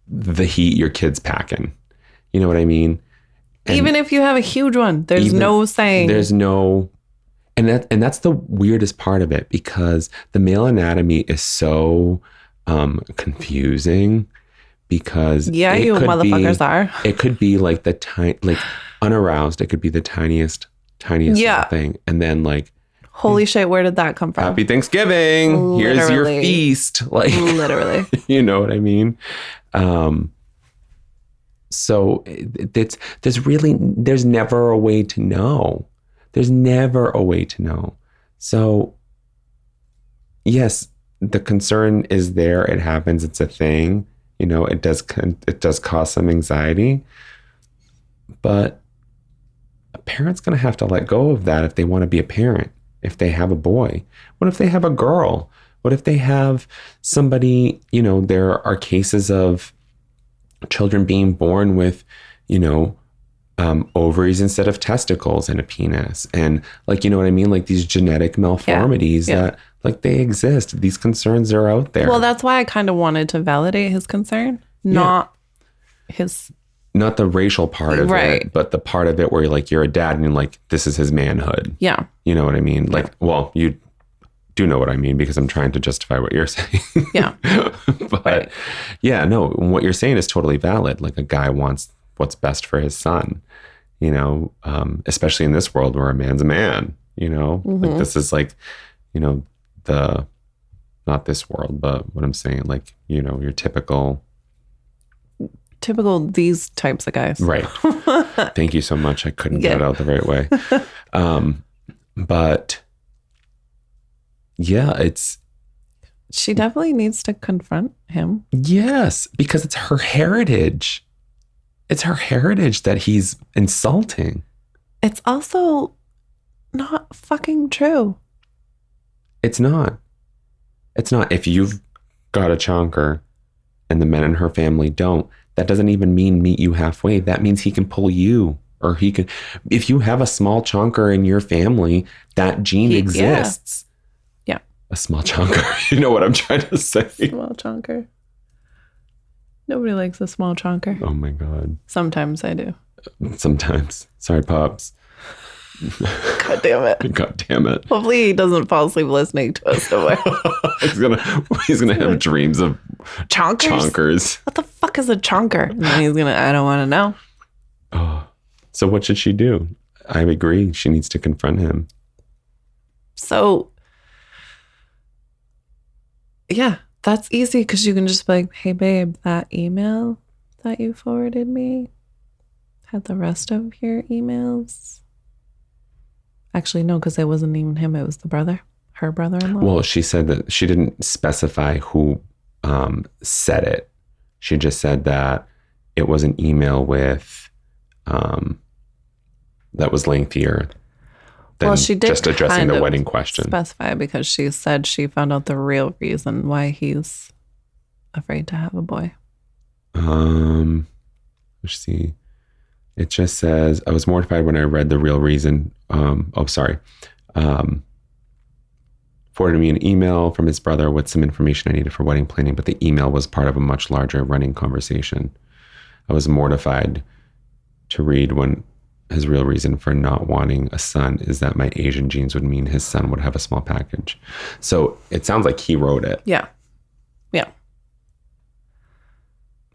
the heat your kid's packing. You know what I mean? And even if you have a huge one, there's no saying. There's no, and that's the weirdest part of it, because the male anatomy is so confusing. Because you motherfuckers are. It could be like like unaroused. It could be the tiniest little thing, and then like, holy shit, where did that come from? Happy Thanksgiving. Literally. Here's your feast. Like literally, you know what I mean? So there's never a way to know. There's never a way to know. So yes, the concern is there. It happens. It's a thing. You know, it does cause some anxiety, but a parent's going to have to let go of that if they want to be a parent. If they have a boy, what if they have a girl? What if they have somebody, you know, there are cases of children being born with, you know, ovaries instead of testicles and a penis. And like, you know what I mean? Like these genetic malformities that like they exist. These concerns are out there. Well, that's why I kind of wanted to validate his concern, not the racial part of it, but the part of it where you're like, you're a dad and you're like, this is his manhood. Yeah. You know what I mean? Like, well, you do know what I mean, because I'm trying to justify what you're saying. Yeah. But yeah, no, what you're saying is totally valid. Like a guy wants what's best for his son, you know, especially in this world where a man's a man, you know, like this is like, you know, not this world, but what I'm saying, like, you know, your typical these types of guys. Right. Thank you so much. I couldn't get it out the right way. But yeah, she definitely needs to confront him. Yes, because it's her heritage. It's her heritage that he's insulting. It's also not fucking true. It's not. It's not. If you've got a chonker and the men in her family don't, that doesn't even mean meet you halfway. That means he can pull you, or he can. If you have a small chonker in your family, that gene exists. Yeah. A small chonker. You know what I'm trying to say? Small chonker. Nobody likes a small chonker. Oh my God. Sometimes I do. Sometimes. Sorry, Pops. God damn it. God damn it. Hopefully he doesn't fall asleep listening to us. he's gonna have dreams of chonkers. What the fuck is a chonker? And then I don't want to know. Oh. So what should she do? I agree. She needs to confront him. So yeah, that's easy, because you can just be like, hey babe, that email that you forwarded me had the rest of your emails. Actually, no, because it wasn't even him. It was her brother-in-law. Well, she said that she didn't specify who said it. She just said that it was an email with that was lengthier than she did just addressing the wedding question. Specify, because she said she found out the real reason why he's afraid to have a boy. Let's see. It just says, I was mortified when I read the real reason. Forwarded me an email from his brother with some information I needed for wedding planning, but the email was part of a much larger running conversation. I was mortified to read when his real reason for not wanting a son is that my Asian genes would mean his son would have a small package. So it sounds like he wrote it. Yeah. Yeah.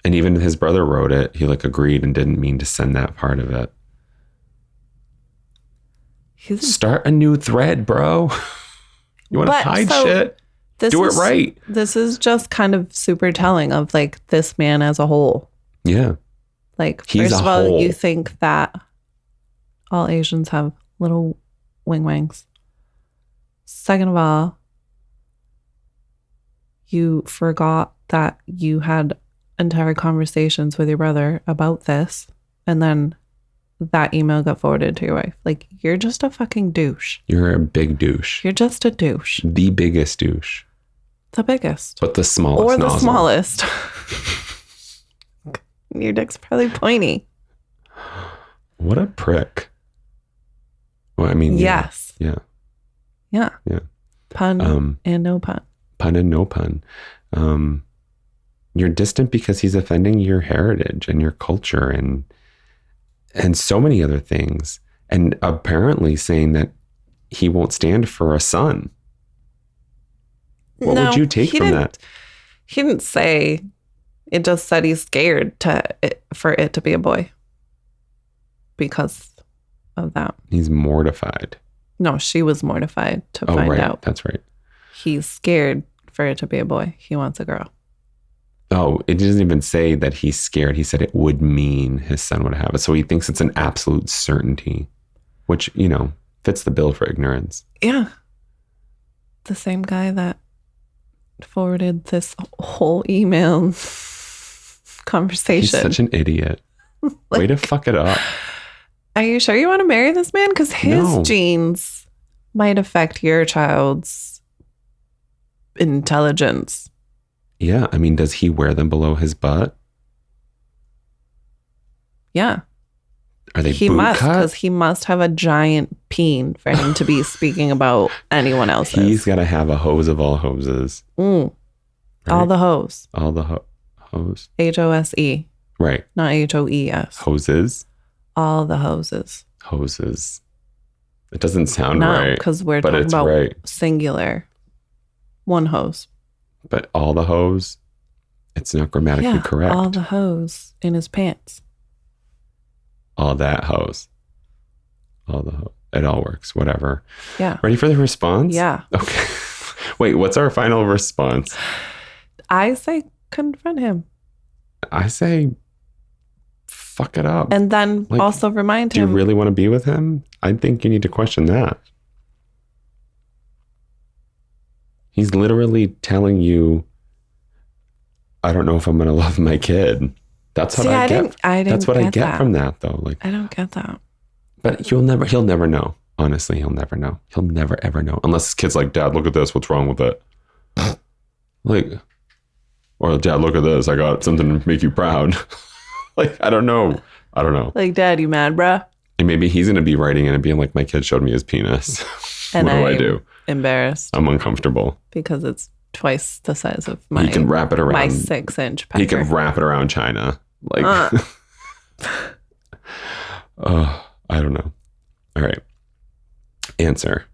And even his brother wrote it. He agreed and didn't mean to send that part of it. Start a new thread, bro. You want to hide shit? Do it right. This is just kind of super telling of this man as a whole. Yeah. First of all, you think that all Asians have little wing wangs. Second of all, you forgot that you had entire conversations with your brother about this, and then that email got forwarded to your wife. You're just a fucking douche. You're a big douche. You're just a douche. The biggest douche. The biggest. But the smallest. Or the smallest. Your dick's probably pointy. What a prick. Well, I mean, yes. Yeah. Yeah. Yeah. Pun and no pun. Pun and no pun. You're distant because he's offending your heritage and your culture and so many other things. And apparently saying that he won't stand for a son. What would you take from that? He didn't say. It just said he's scared for it to be a boy because of that. He's mortified. No, she was mortified to find out. That's right. He's scared for it to be a boy. He wants a girl. Oh, it doesn't even say that he's scared. He said it would mean his son would have it. So he thinks it's an absolute certainty, which, fits the bill for ignorance. Yeah. The same guy that forwarded this whole email conversation. He's such an idiot. Way to fuck it up. Are you sure you want to marry this man? Because his genes might affect your child's intelligence. Yeah. I mean, does he wear them below his butt? Yeah. Are they he boot must, cut? because he must have a giant peen for him to be speaking about anyone else's. He's got to have a hose of all hoses. Right? All the hose. All the hose. HOSE. Right. Not HOES. Hoses. All the hoses. Hoses. It doesn't sound right. No, because we're talking about singular. One hose. But all the hose, it's not grammatically correct. All the hose in his pants. All that hose. All the hose. It all works. Whatever. Yeah. Ready for the response? Yeah. Okay. Wait, what's our final response? I say confront him. I say fuck it up. And then also remind him. Do you really want to be with him? I think you need to question that. He's literally telling you, I don't know if I'm going to love my kid. That's what I get. That's what I get from that, though. I don't get that. But he'll never know. Honestly, he'll never know. He'll never, ever know. Unless his kid's like, Dad, look at this. What's wrong with it? Or Dad, look at this. I got something to make you proud. I don't know. Like, Dad, you mad, bruh? And maybe he's going to be writing it and being like, my kid showed me his penis. And what do I do? Embarrassed. I'm uncomfortable. Because it's twice the size of my... He can wrap it around... My 6-inch pecker. He can wrap it around China. I don't know. All right. Answer.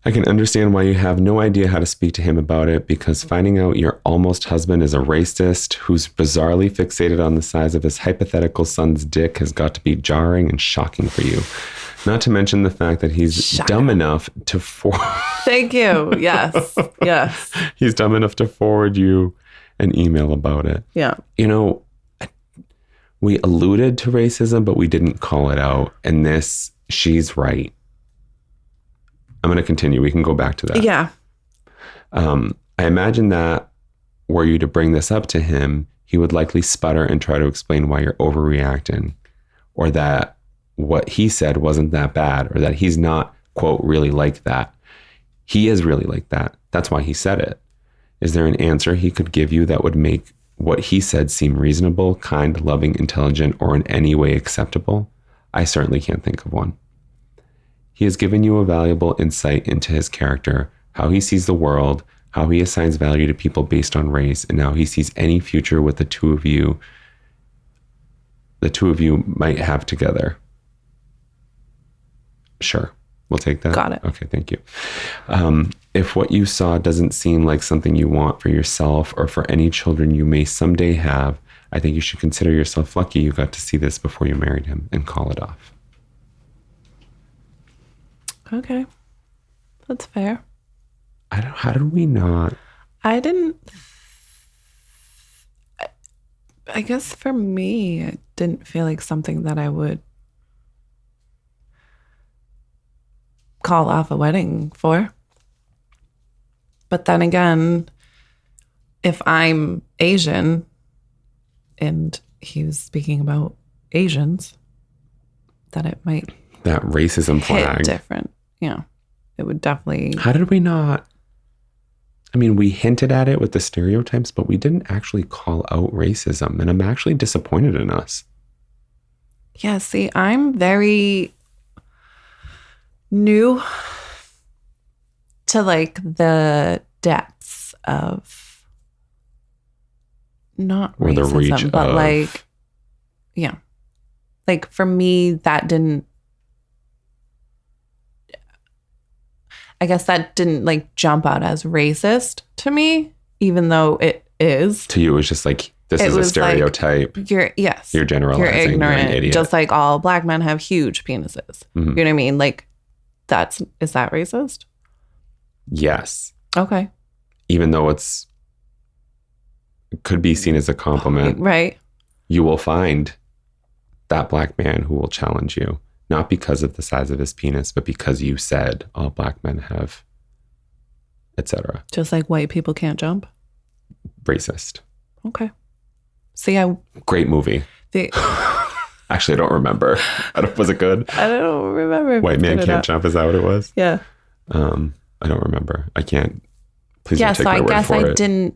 I can understand why you have no idea how to speak to him about it, because finding out your almost husband is a racist who's bizarrely fixated on the size of his hypothetical son's dick has got to be jarring and shocking for you. Not to mention the fact that he's dumb enough to Thank you. Yes. Yes. He's dumb enough to forward you an email about it. Yeah. We alluded to racism, but we didn't call it out. And she's right. I'm going to continue. We can go back to that. Yeah. I imagine that were you to bring this up to him, he would likely sputter and try to explain why you're overreacting, or that what he said wasn't that bad, or that he's not, quote, really like that. He is really like that. That's why he said it. Is there an answer he could give you that would make what he said seem reasonable, kind, loving, intelligent, or in any way acceptable? I certainly can't think of one. He has given you a valuable insight into his character, how he sees the world, how he assigns value to people based on race, and how he sees any future with the two of you might have together. Sure. We'll take that. Got it. Okay, thank you. If what you saw doesn't seem like something you want for yourself or for any children you may someday have, I think you should consider yourself lucky you got to see this before you married him, and call it off. Okay. That's fair. How did we not? I guess for me, it didn't feel like something that I would call off a wedding for. But then again, if I'm Asian and he was speaking about Asians, then it might that racism flag hit different. Yeah, it would definitely. How did we not? I mean, we hinted at it with the stereotypes, but we didn't actually call out racism. And I'm actually disappointed in us. Yeah, see, I'm very new to like the depths of not Or the reach racism, but of- like, yeah. Like for me, that didn't, I guess that didn't like jump out as racist to me, even though it is. To you, it was just like, this It is a was like, stereotype. You're generalizing. You're You're ignorant. an idiot. Just like all black men have huge penises. Mhm. You know what I mean? Like is that racist? Yes. Okay. Even though it could be seen as a compliment, Right. you will find that black man who will challenge you, not because of the size of his penis, but because you said all black men have, etc. Just like white people can't jump. Racist. Okay. See, Great movie. Actually, I don't remember. Was it good? I don't remember. White Man Can't Jump, is that what it was? Yeah. I don't remember. I can't. Please don't take so my I word guess for I it. didn't.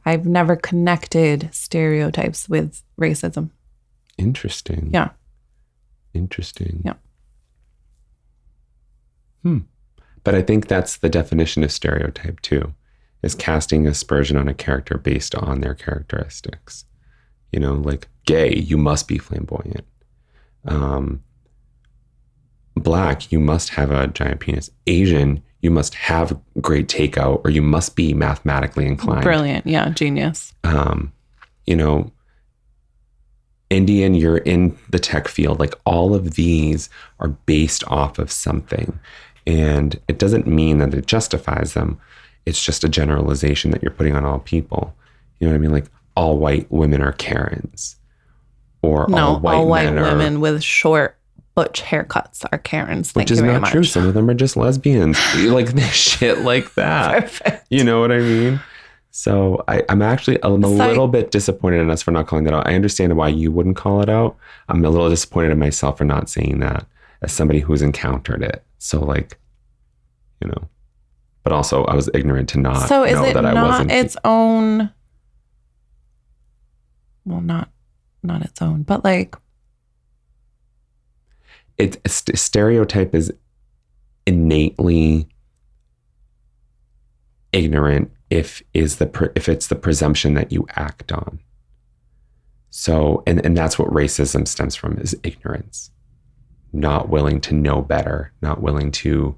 I've never connected stereotypes with racism. Interesting. Yeah. Interesting. Yeah. But I think that's the definition of stereotype too, is casting aspersion on a character based on their characteristics. You know, like gay, you must be flamboyant. Black, you must have a giant penis. Asian, you must have great takeout, or you must be mathematically inclined. Brilliant. Yeah. Genius. You know, Indian, you're in the tech field. Like all of these are based off of something. And it doesn't mean that it justifies them. It's just a generalization that you're putting on all people. You know what I mean? Like all white women are Karens. Or all white men women with short butch haircuts are Karens. Thank which is you very not true. much. Some of them are just lesbians. Like shit like that. Perfect. You know what I mean? So I'm a little bit disappointed in us for not calling that out. I understand why you wouldn't call it out. I'm a little disappointed in myself for not saying that as somebody who's encountered it. So like, you know, but also I was ignorant to not So is know it that I not wasn't. its own? Well, not its own, but like Stereotype is innately ignorant if it's the presumption that you act on. So, and that's what racism stems from, is ignorance. Not willing to know better, not willing to,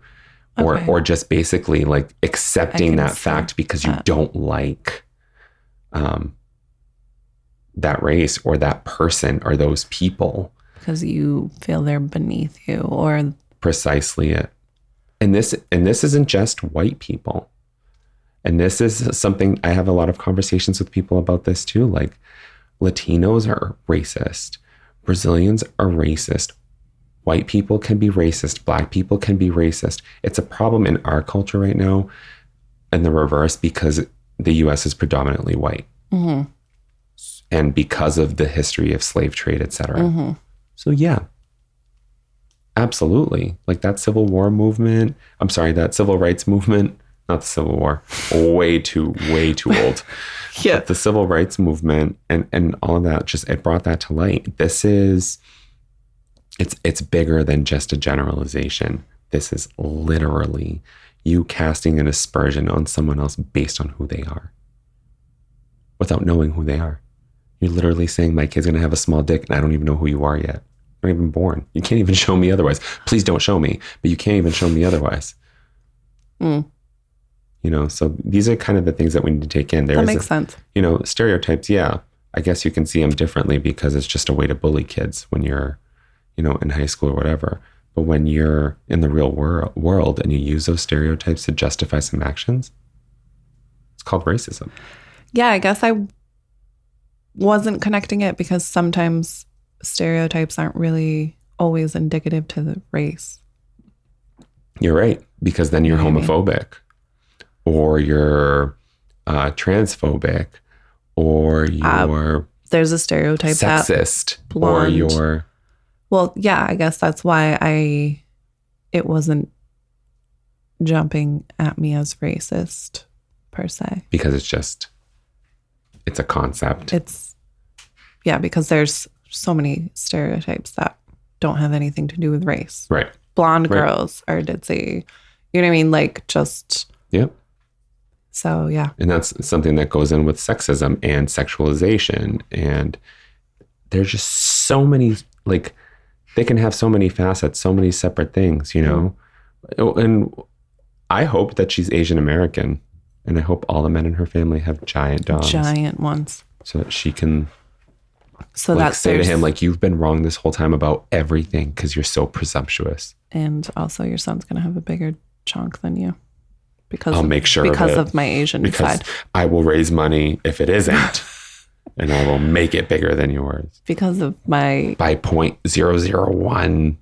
or just basically like accepting that fact because you don't like that race or that person or those people. Because you feel they're beneath you, or Precisely it. And this isn't just white people. And this is something, I have a lot of conversations with people about this too. Like Latinos are racist. Brazilians are racist. White people can be racist. Black people can be racist. It's a problem in our culture right now, and the reverse, because the US is predominantly white. Mm-hmm. And because of the history of slave trade, et cetera. Mm-hmm. So yeah, absolutely. Like that civil rights movement, not the Civil War, way too old. Yeah. But the civil rights movement and all of that, it brought that to light. It's bigger than just a generalization. This is literally you casting an aspersion on someone else based on who they are, without knowing who they are. You're literally saying my kid's going to have a small dick and I don't even know who you are yet. I'm not even born. You can't even show me otherwise. Please don't show me, but you can't even show me otherwise. Mm. You know, so these are kind of the things that we need to take in. That makes sense. You know, stereotypes, yeah. I guess you can see them differently because it's just a way to bully kids when you're, you know, in high school or whatever. But when you're in the real world and you use those stereotypes to justify some actions, it's called racism. Yeah, I guess I wasn't connecting it because sometimes stereotypes aren't really always indicative to the race. You're right, because then you're homophobic or you're transphobic or you're there's a stereotype sexist that blonde, or you're... Well, yeah, I guess that's why it wasn't jumping at me as racist per se. Because it's a concept. Because there's so many stereotypes that don't have anything to do with race. Right. Blonde girls are ditzy. You know what I mean? Like just. Yep. So, yeah. And that's something that goes in with sexism and sexualization. And there's just so many, like, they can have so many facets, so many separate things, you know? And I hope that she's Asian American. And I hope all the men in her family have giant dogs. Giant ones. So that she can say to him, like, you've been wrong this whole time about everything because you're so presumptuous. And also your son's going to have a bigger chunk than you. I'll make sure because of my Asian side. I will raise money if it isn't, and I will make it bigger than yours. Because of my by 0.001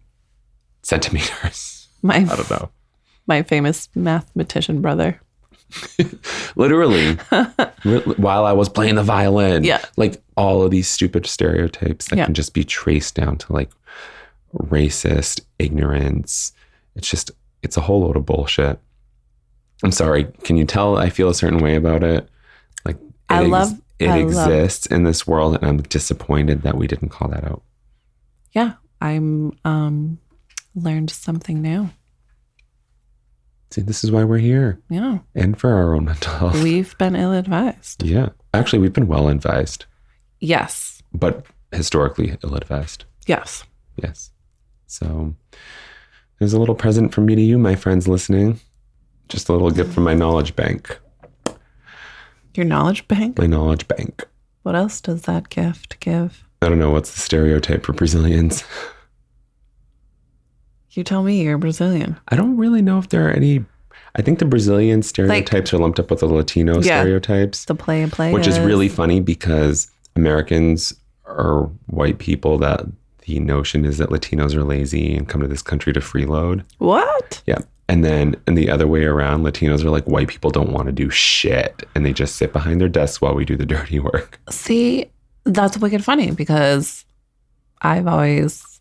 centimeters. I don't know. My famous mathematician brother. Literally, while I was playing the violin. Yeah. Like all of these stupid stereotypes that can just be traced down to like racist ignorance. It's a whole load of bullshit. I'm sorry. Can you tell I feel a certain way about it? Like it exists in this world, and I'm disappointed that we didn't call that out. Yeah, I'm learned something new. See, this is why we're here. Yeah. And for our own mental health. We've been ill-advised. Yeah. Actually, we've been well advised. Yes. But historically ill-advised. Yes. Yes. So there's a little present from me to you, my friends listening. Just a little gift from my knowledge bank. Your knowledge bank? My knowledge bank. What else does that gift give? I don't know. What's the stereotype for Brazilians? You tell me, you're Brazilian. I don't really know if there are any. I think the Brazilian stereotypes are lumped up with the Latino stereotypes. The play. Which is really funny because Americans are white people that the notion is that Latinos are lazy and come to this country to freeload. What? Yeah. And then in the other way around, Latinos are like, white people don't want to do shit. And they just sit behind their desks while we do the dirty work. See, that's wicked funny because I've always,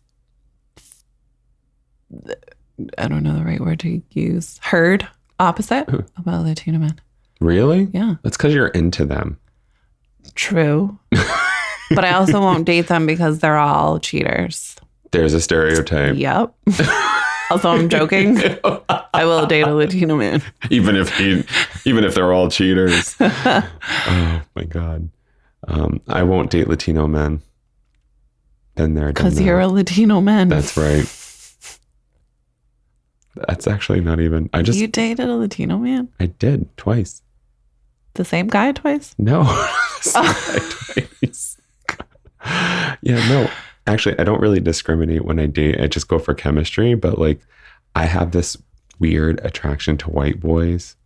I don't know the right word to use, heard opposite about Latino men. Really? Yeah. That's because you're into them. True. But I also won't date them because they're all cheaters. There's a stereotype. Yep. Also, I'm joking. I will date a Latino man. Even if they're all cheaters. Oh my God. I won't date Latino men. Then they're because you're a Latino man. That's right. That's actually not even. You dated a Latino man? I did twice. The same guy twice? No. Same guy twice. Yeah, no. Actually, I don't really discriminate when I date. I just go for chemistry. But like, I have this weird attraction to white boys.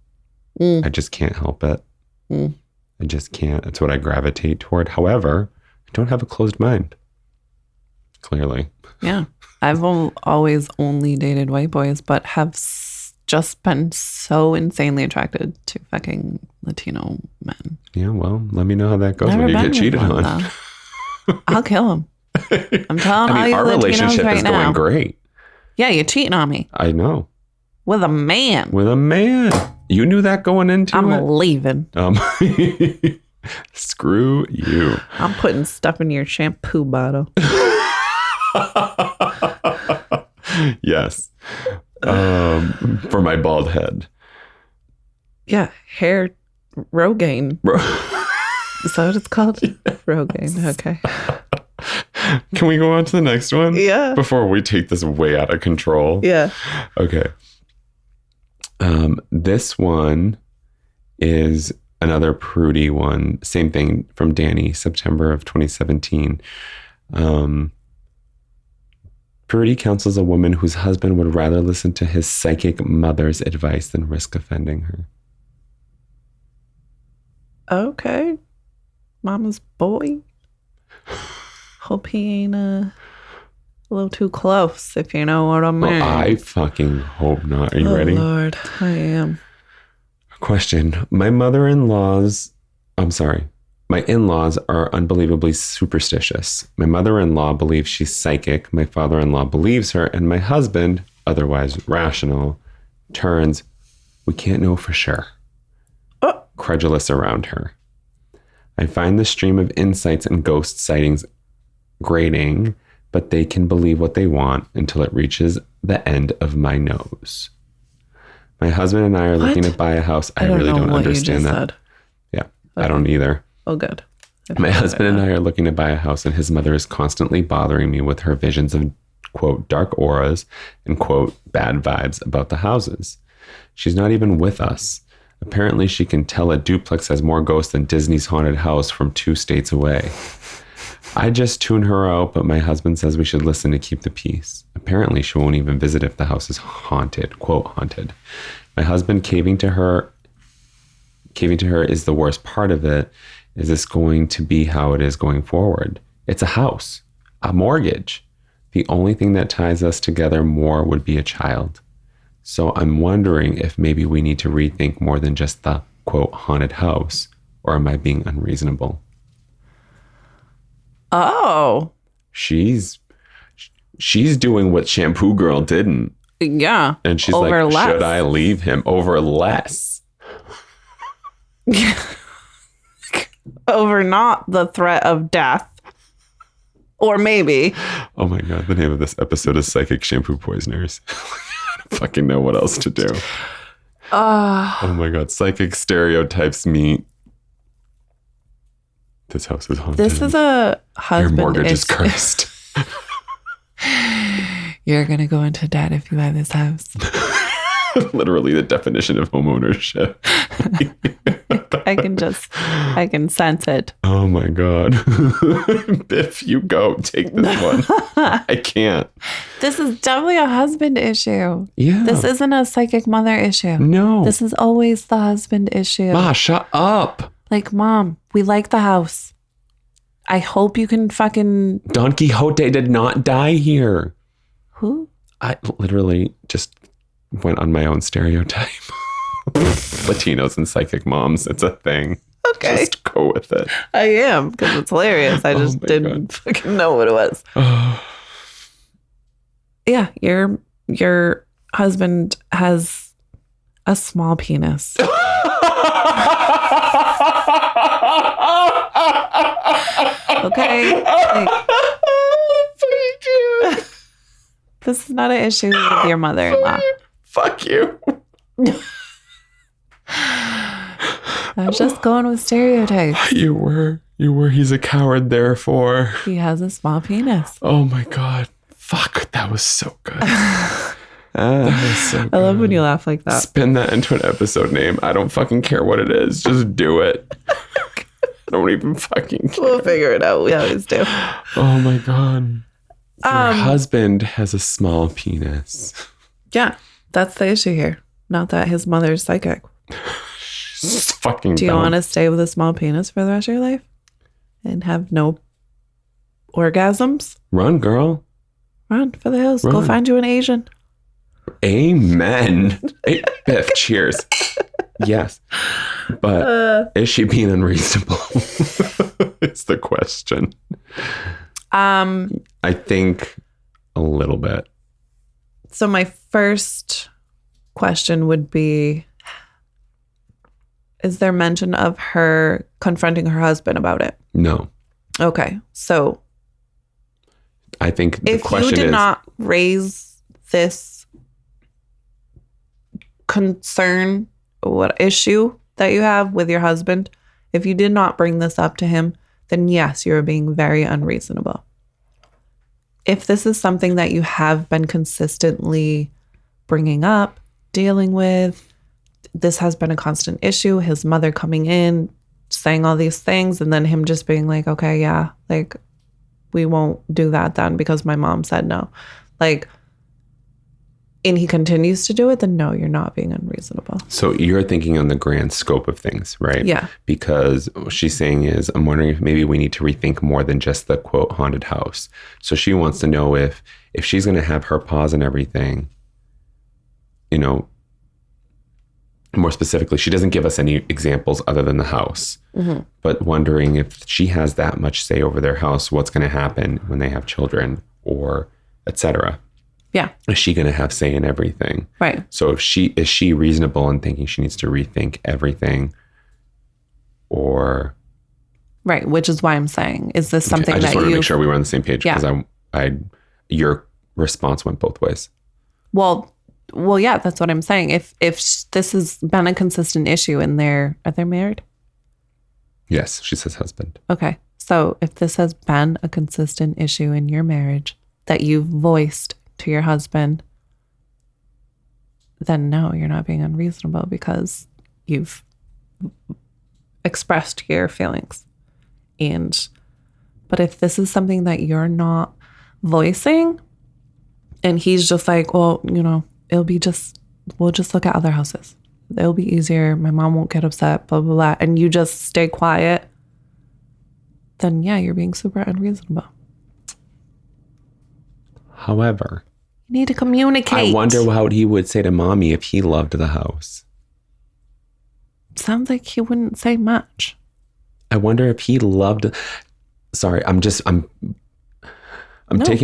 I just can't help it. I just can't. It's what I gravitate toward. However, I don't have a closed mind. Clearly. Yeah. I've always only dated white boys, but have just been so insanely attracted to fucking Latino men. Yeah, well, let me know how that goes when you get cheated on. I'll kill him. I'm telling all you our Latinos relationship right is now. going great. Yeah, you're cheating on me. I know. With a man. With a man. You knew that going into it? I'm leaving. Screw you. I'm putting stuff in your shampoo bottle. Yes. For my bald head. Yeah, hair Rogaine. Is that what it's called? Yes. Rogaine. Okay. Can we go on to the next one? Yeah. Before we take this way out of control. Yeah. Okay. This one is another Prudie one. Same thing from Danny, September of 2017. Prudie counsels a woman whose husband would rather listen to his psychic mother's advice than risk offending her. Okay. Mama's boy. Hope he ain't a little too close, if you know what I mean. Well, I fucking hope not. Are you ready? Lord, I am. Question. My in-laws are unbelievably superstitious. My mother-in-law believes she's psychic. My father-in-law believes her. And my husband, otherwise rational, turns We can't know for sure. Oh. Credulous around her. I find the stream of insights and ghost sightings grating, but they can believe what they want until it reaches the end of my nose. My husband and I are looking to buy a house. I really don't understand that. Said. Yeah, okay. I don't either. Oh, good. My husband and I are looking to buy a house, and his mother is constantly bothering me with her visions of, quote, dark auras and, quote, bad vibes about the houses. She's not even with us. Apparently, she can tell a duplex has more ghosts than Disney's haunted house from 2 states away. I just tune her out, but my husband says we should listen to keep the peace. Apparently, she won't even visit if the house is haunted, quote, haunted. My husband caving to her is the worst part of it. Is this going to be how it is going forward? It's a house, a mortgage. The only thing that ties us together more would be a child. So I'm wondering if maybe we need to rethink more than just the, quote, haunted house, or am I being unreasonable? Oh. She's doing what Shampoo Girl didn't. Yeah. And she's over like, less. Should I leave him over less? Over not the threat of death. Or maybe. Oh my God. The name of this episode is Psychic Shampoo Poisoners. I don't fucking know what else to do. Oh my God. Psychic stereotypes meet. This house is haunted. This is a husband. Your mortgage is cursed. You're going to go into debt if you buy this house. Literally the definition of homeownership. I can sense it. Oh my God. Biff, you go. Take this one. I can't. This is definitely a husband issue. Yeah. This isn't a psychic mother issue. No. This is always the husband issue. Ma, shut up. Like, Mom, we like the house. I hope you can fucking... Don Quixote did not die here. Who? I literally just went on my own stereotype. Latinos and psychic moms. It's a thing. Okay. Just go with it. I am, because it's hilarious. I just didn't fucking know what it was. Yeah, your husband has a small penis. Okay? Like, this is not an issue with your mother-in-law. Fuck you. I'm just going with stereotypes. You were. He's a coward, therefore. He has a small penis. Oh my God. Fuck. That was so good. That was so good. I love when you laugh like that. Spin that into an episode name. I don't fucking care what it is. Just do it. I don't even fucking care. We'll figure it out. We always do. Oh my God. Your husband has a small penis. Yeah. That's the issue here. Not that his mother's psychic. Fucking Do you want to stay with a small penis for the rest of your life? And have no orgasms? Run, girl. Run for the hills. Run. Go find you an Asian. Amen. Hey, Biff, cheers. Yes. But is she being unreasonable? It's the question. I think a little bit. So my first question would be, is there mention of her confronting her husband about it? No. Okay. So I think the question is, if you did not raise this concern, what issue that you have with your husband, if you did not bring this up to him, then yes, you're being very unreasonable. If this is something that you have been consistently bringing up, dealing with, this has been a constant issue, his mother coming in, saying all these things, and then him just being like, okay, yeah, like, we won't do that then because my mom said no. Like, and he continues to do it, then no, you're not being unreasonable. So you're thinking on the grand scope of things, right? Yeah. Because what she's saying is, I'm wondering if maybe we need to rethink more than just the, quote, haunted house. So she wants to know if she's going to have her pause and everything, you know, more specifically, she doesn't give us any examples other than the house, but wondering if she has that much say over their house, what's going to happen when they have children or etc. Yeah. Is she going to have say in everything? Right. So is she reasonable in thinking she needs to rethink everything, or? Right. Which is why I'm saying, is this something I just that want to make sure we were on the same page, because your response went both ways. Well, yeah, that's what I'm saying. If this has been a consistent issue in are they married? Yes, she says husband. Okay. So if this has been a consistent issue in your marriage that you've voiced to your husband, then no, you're not being unreasonable because you've expressed your feelings. But if this is something that you're not voicing and he's just like, well, we'll just look at other houses. It'll be easier. My mom won't get upset, blah, blah, blah. And you just stay quiet. Then yeah, you're being super unreasonable. However, you need to communicate. I wonder what he would say to mommy if he loved the house. Sounds like he wouldn't say much. I wonder if he loved. Sorry, I'm taking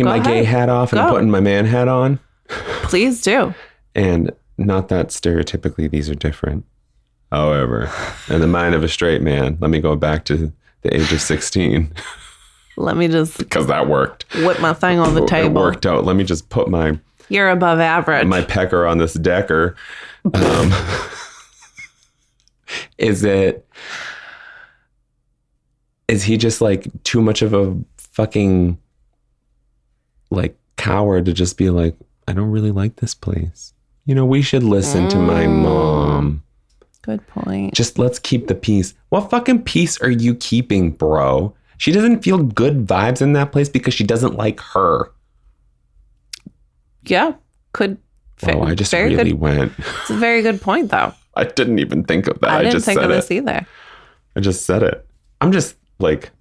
my gay hat off and putting my man hat on. Please do. And not that stereotypically these are different. However, in the mind of a straight man, let me go back to the age of 16. Let me just... because that worked. Whip my thing on the table. It worked out. Let me just put my... You're above average. My pecker on this decker. Is he just like too much of a fucking like coward to just be like, I don't really like this place. We should listen to my mom. Good point. Just let's keep the peace. What fucking peace are you keeping, bro? She doesn't feel good vibes in that place because she doesn't like her. Yeah, could. Oh, I just really went. It's a very good point, though. I didn't even think of that. I didn't think of this either. I just said it. I'm just like...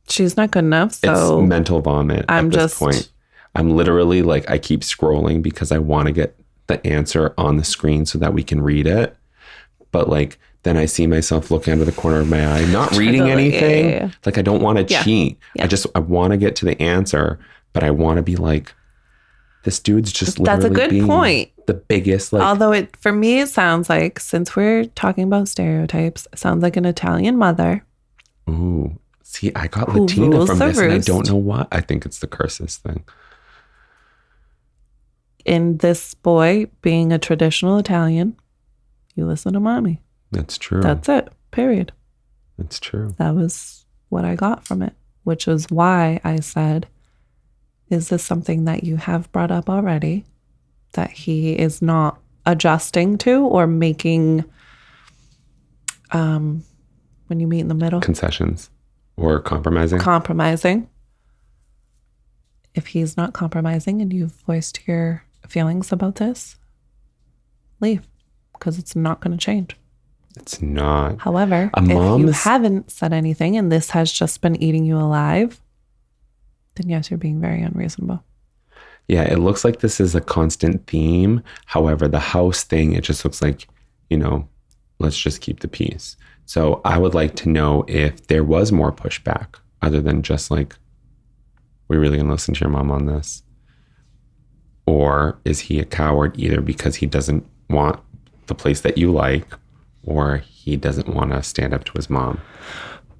She's not good enough, so... It's mental vomit at this point. I'm literally like, I keep scrolling because I want to get the answer on the screen so that we can read it. But like, then I see myself looking out of the corner of my eye, not reading anything. Yeah. Like, I don't want to cheat. Yeah. I want to get to the answer, but I want to be like, this dude's just literally That's a good point. The biggest, like... Although for me, it sounds like, since we're talking about stereotypes, it sounds like an Italian mother. Ooh. See, I got Latina from this and I don't know why. I think it's the curses thing. In this boy being a traditional Italian, you listen to mommy. That's true. That's it. Period. That's true. That was what I got from it, which is why I said, is this something that you have brought up already that he is not adjusting to or making, when you meet in the middle? Concessions or compromising? Compromising. If he's not compromising and you've voiced your feelings about this, leave, because it's not going to change. It's not. However, if you haven't said anything and this has just been eating you alive, then yes, you're being very unreasonable. Yeah, it looks like this is a constant theme. However, the house thing, it just looks like, let's just keep the peace. So I would like to know if there was more pushback other than just like, we're really going to listen to your mom on this. Or is he a coward either because he doesn't want the place that you like, or he doesn't want to stand up to his mom?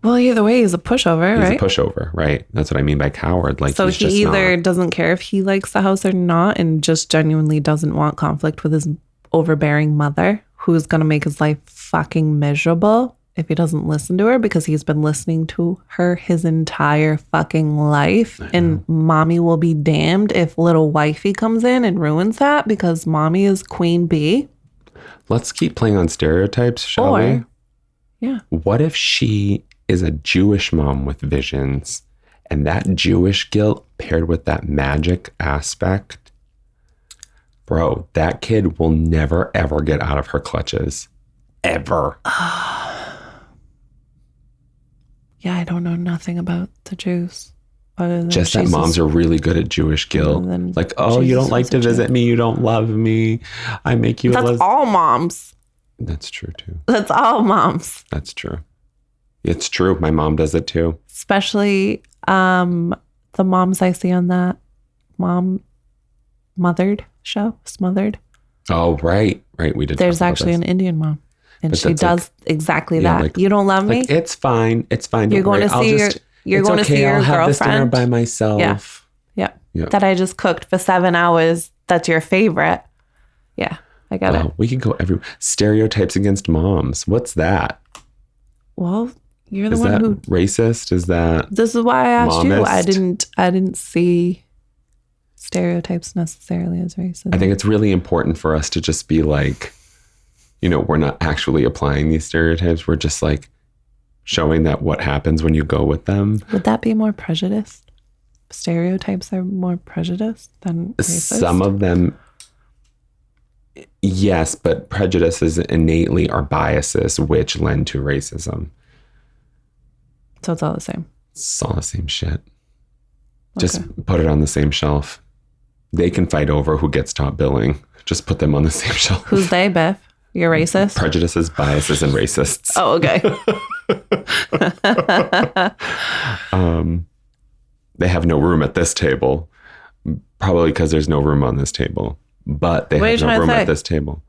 Well, either way, he's a pushover, right? He's a pushover, right? That's what I mean by coward. Like, so he either doesn't care if he likes the house or not, and just genuinely doesn't want conflict with his overbearing mother, who's going to make his life fucking miserable if he doesn't listen to her, because he's been listening to her his entire fucking life. And mommy will be damned if little wifey comes in and ruins that, because mommy is queen bee. Let's keep playing on stereotypes, shall we? Yeah. What if she is a Jewish mom with visions, and that Jewish guilt paired with that magic aspect? Bro, that kid will never, ever get out of her clutches. Ever. Yeah, I don't know nothing about the Jews. Just that moms are really good at Jewish guilt. Like, oh, you don't like to visit me. You don't love me. I make you... That's all moms. That's true, too. That's all moms. That's true. It's true. My mom does it, too. Especially the moms I see on that Smothered show? Smothered? Oh, right. We did. There's talk about actually this. an Indian mom. And But she that's does exactly that. like- You don't love me? Like, it's fine. It's fine. You're Don't going worry. to see you're it's going to okay. see your I'll have this dinner girlfriend. by myself. Yeah. Yeah. That I just cooked for 7 hours. That's your favorite. Yeah, I got it. Wow, we could go everywhere. Stereotypes against moms. What's that? Well, you're the Is one that who. racist? Is that This is why I asked you. Mommist? I didn't see stereotypes necessarily as racist. I think it's really important for us to just be like, we're not actually applying these stereotypes. We're just like showing that what happens when you go with them. Would that be more prejudiced? Stereotypes are more prejudiced than racist? Some of them, yes, but prejudices innately are biases which lend to racism. So it's all the same. It's all the same shit. Just put it on the same shelf. They can fight over who gets top billing. Just put them on the same shelf. Who's they, Biff? You're racist? Prejudices, biases, and racists. Oh, okay. They have no room at this table. Probably because there's no room on this table. But they What are you have no trying to room say? at this table.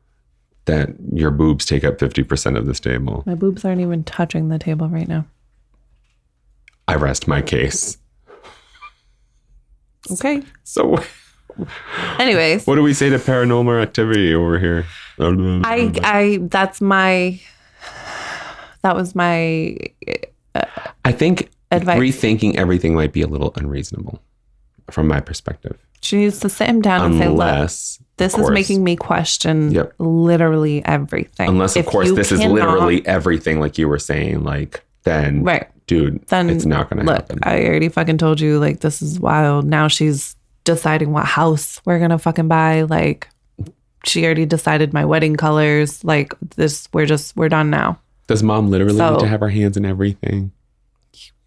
That your boobs take up 50% of this table. My boobs aren't even touching the table right now. I rest my case. Okay. So Anyways, what do we say to paranormal activity over here? that was my I think advice. rethinking everything might be a little unreasonable from my perspective. She needs to sit him down and say, look, Unless, this of is course- making me question Yep. literally everything. Unless, of If course, you this is cannot- literally everything, like you were saying, like, then, Right. dude, Then it's not going to look, happen. I already fucking told you, like, this is wild. Now she's deciding what house we're going to fucking buy. Like, she already decided my wedding colors. Like, this, we're done now. Does mom literally So- need to have her hands in everything?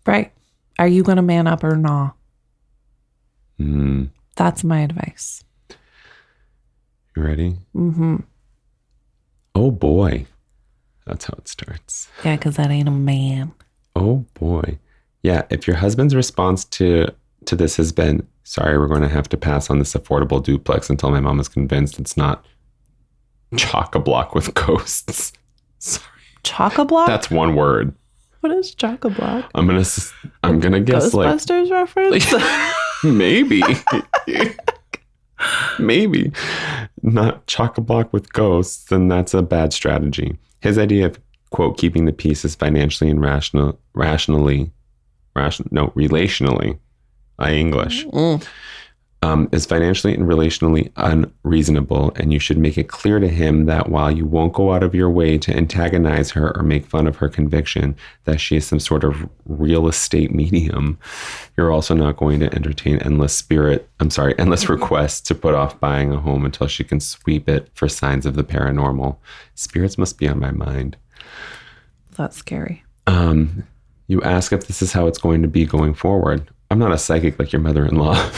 Right. Are you going to man up or not? Mm. That's my advice. You ready? Mm-hmm. Oh, boy. That's how it starts. Yeah, because that ain't a man. Oh, boy. Yeah, if your husband's response to this has been, sorry, we're going to have to pass on this affordable duplex until my mom is convinced it's not chock-a-block with ghosts. Sorry. Chock-a-block? That's one word. What is chock-a-block? I'm gonna guess like Ghostbusters reference? maybe. Maybe not chock-a-block with ghosts, then that's a bad strategy. His idea of, quote, keeping the peace is financially and relationally, English, is financially and relationally unreasonable, and you should make it clear to him that while you won't go out of your way to antagonize her or make fun of her conviction that she is some sort of real estate medium, you're also not going to entertain endless requests to put off buying a home until she can sweep it for signs of the paranormal. Spirits must be on my mind. That's scary. You ask if this is how it's going to be going forward. I'm not a psychic like your mother-in-law.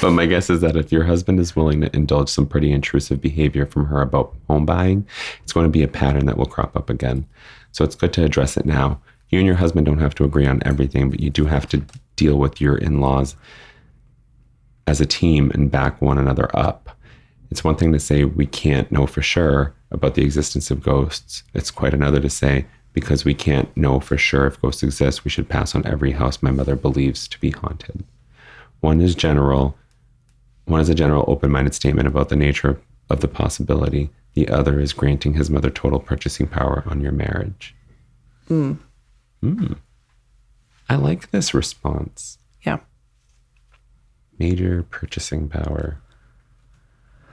But my guess is that if your husband is willing to indulge some pretty intrusive behavior from her about home buying, it's going to be a pattern that will crop up again. So it's good to address it now. You and your husband don't have to agree on everything, but you do have to deal with your in-laws as a team and back one another up. It's one thing to say we can't know for sure about the existence of ghosts. It's quite another to say, because we can't know for sure if ghosts exist, we should pass on every house my mother believes to be haunted. One is a general open-minded statement about the nature of the possibility. The other is granting his mother total purchasing power on your marriage. I like this response. Yeah. Major purchasing power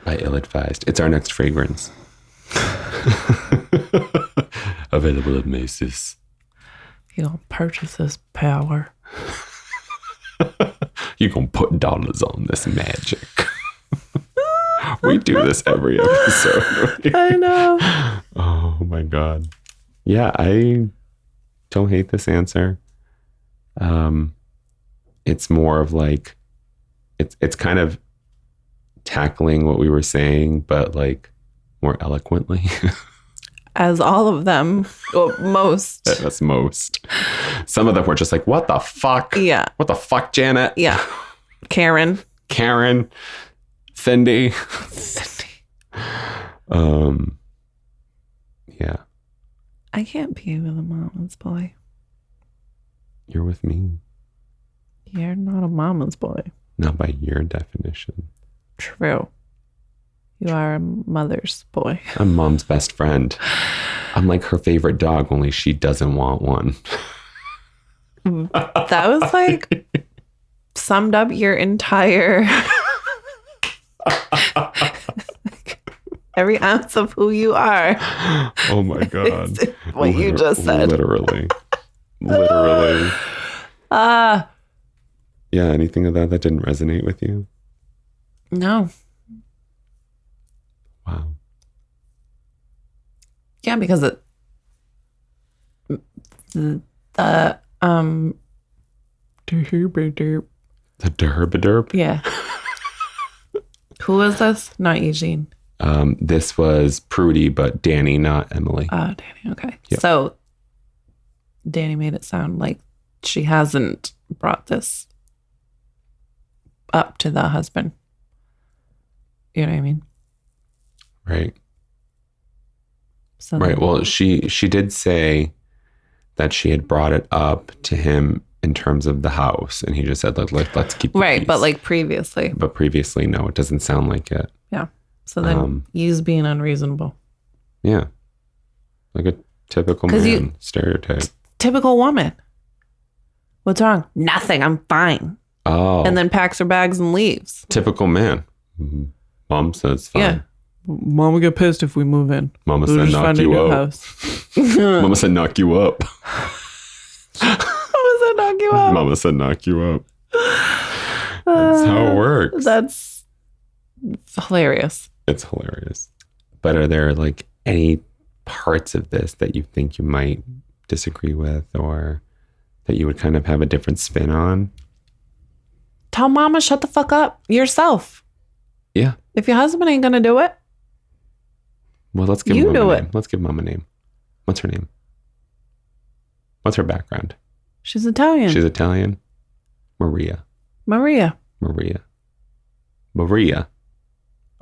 by Ill-Advised. It's our next fragrance. Available at Macy's. You don't purchase this power. You're going to put dollars on this magic. We do this every episode. I know. Oh my God. Yeah, I don't hate this answer. It's more of like, it's kind of tackling what we were saying, but like more eloquently. As all of them, well, most. That's most. Some of them were just like, what the fuck? Yeah. What the fuck, Janet? Yeah. Karen. Fendi. Fendi. Yeah. I can't be with a mama's boy. You're with me. You're not a mama's boy. Not by your definition. True. You are a mother's boy. I'm mom's best friend. I'm like her favorite dog, only she doesn't want one. That was like summed up your entire every ounce of who you are. Oh my God. What you just said. Literally. Yeah, anything of that didn't resonate with you? No. Wow. Yeah, because the derp. Yeah. Who was this? Not Eugene. This was Prudie, but Danny, not Emily. Oh, Danny. Okay. Yep. So Danny made it sound like she hasn't brought this up to the husband. You know what I mean? Right. So Right. Well, she did say that she had brought it up to him in terms of the house, and he just said, let's keep the right, peace." but like previously. But previously, no, it doesn't sound like it. Yeah. So then he's being unreasonable. Yeah. Like a typical 'Cause man stereotype. Typical woman. What's wrong? Nothing. I'm fine. Oh. And then packs her bags and leaves. Typical man. Mm-hmm. Mom says fine. Yeah. Mom will get pissed if we move in. Mama We'll said just knock find a you new up. house. Mama said knock you up. Mama said knock you up. Mama said knock you up. That's how it works. That's hilarious. It's hilarious. But are there like any parts of this that you think you might disagree with, or that you would kind of have a different spin on? Tell mama, shut the fuck up yourself. Yeah. If your husband ain't gonna do it, Well, let's give You Mom do a it. name. Let's give Mom a name. What's her name? What's her background? she's Italian. She's Italian. Maria. Maria.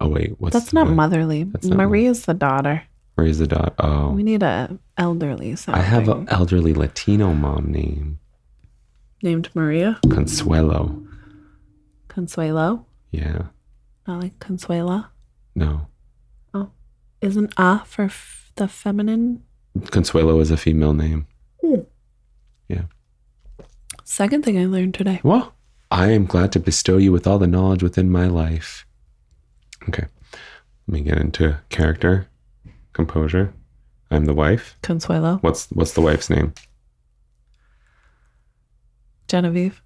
Oh wait, That's not motherly. That's not Maria's the daughter. Maria's the daughter. Oh, We need a elderly something. I have an elderly Latino mom name. named Maria. Consuelo. Consuelo. Yeah. Not like Consuela. No. Oh, isn't a for the feminine? Consuelo is a female name. Yeah. Second thing I learned today. Well, I am glad to bestow you with all the knowledge within my life. Okay. Let me get into character, composure. I'm the wife. Consuelo. What's the wife's name? Genevieve.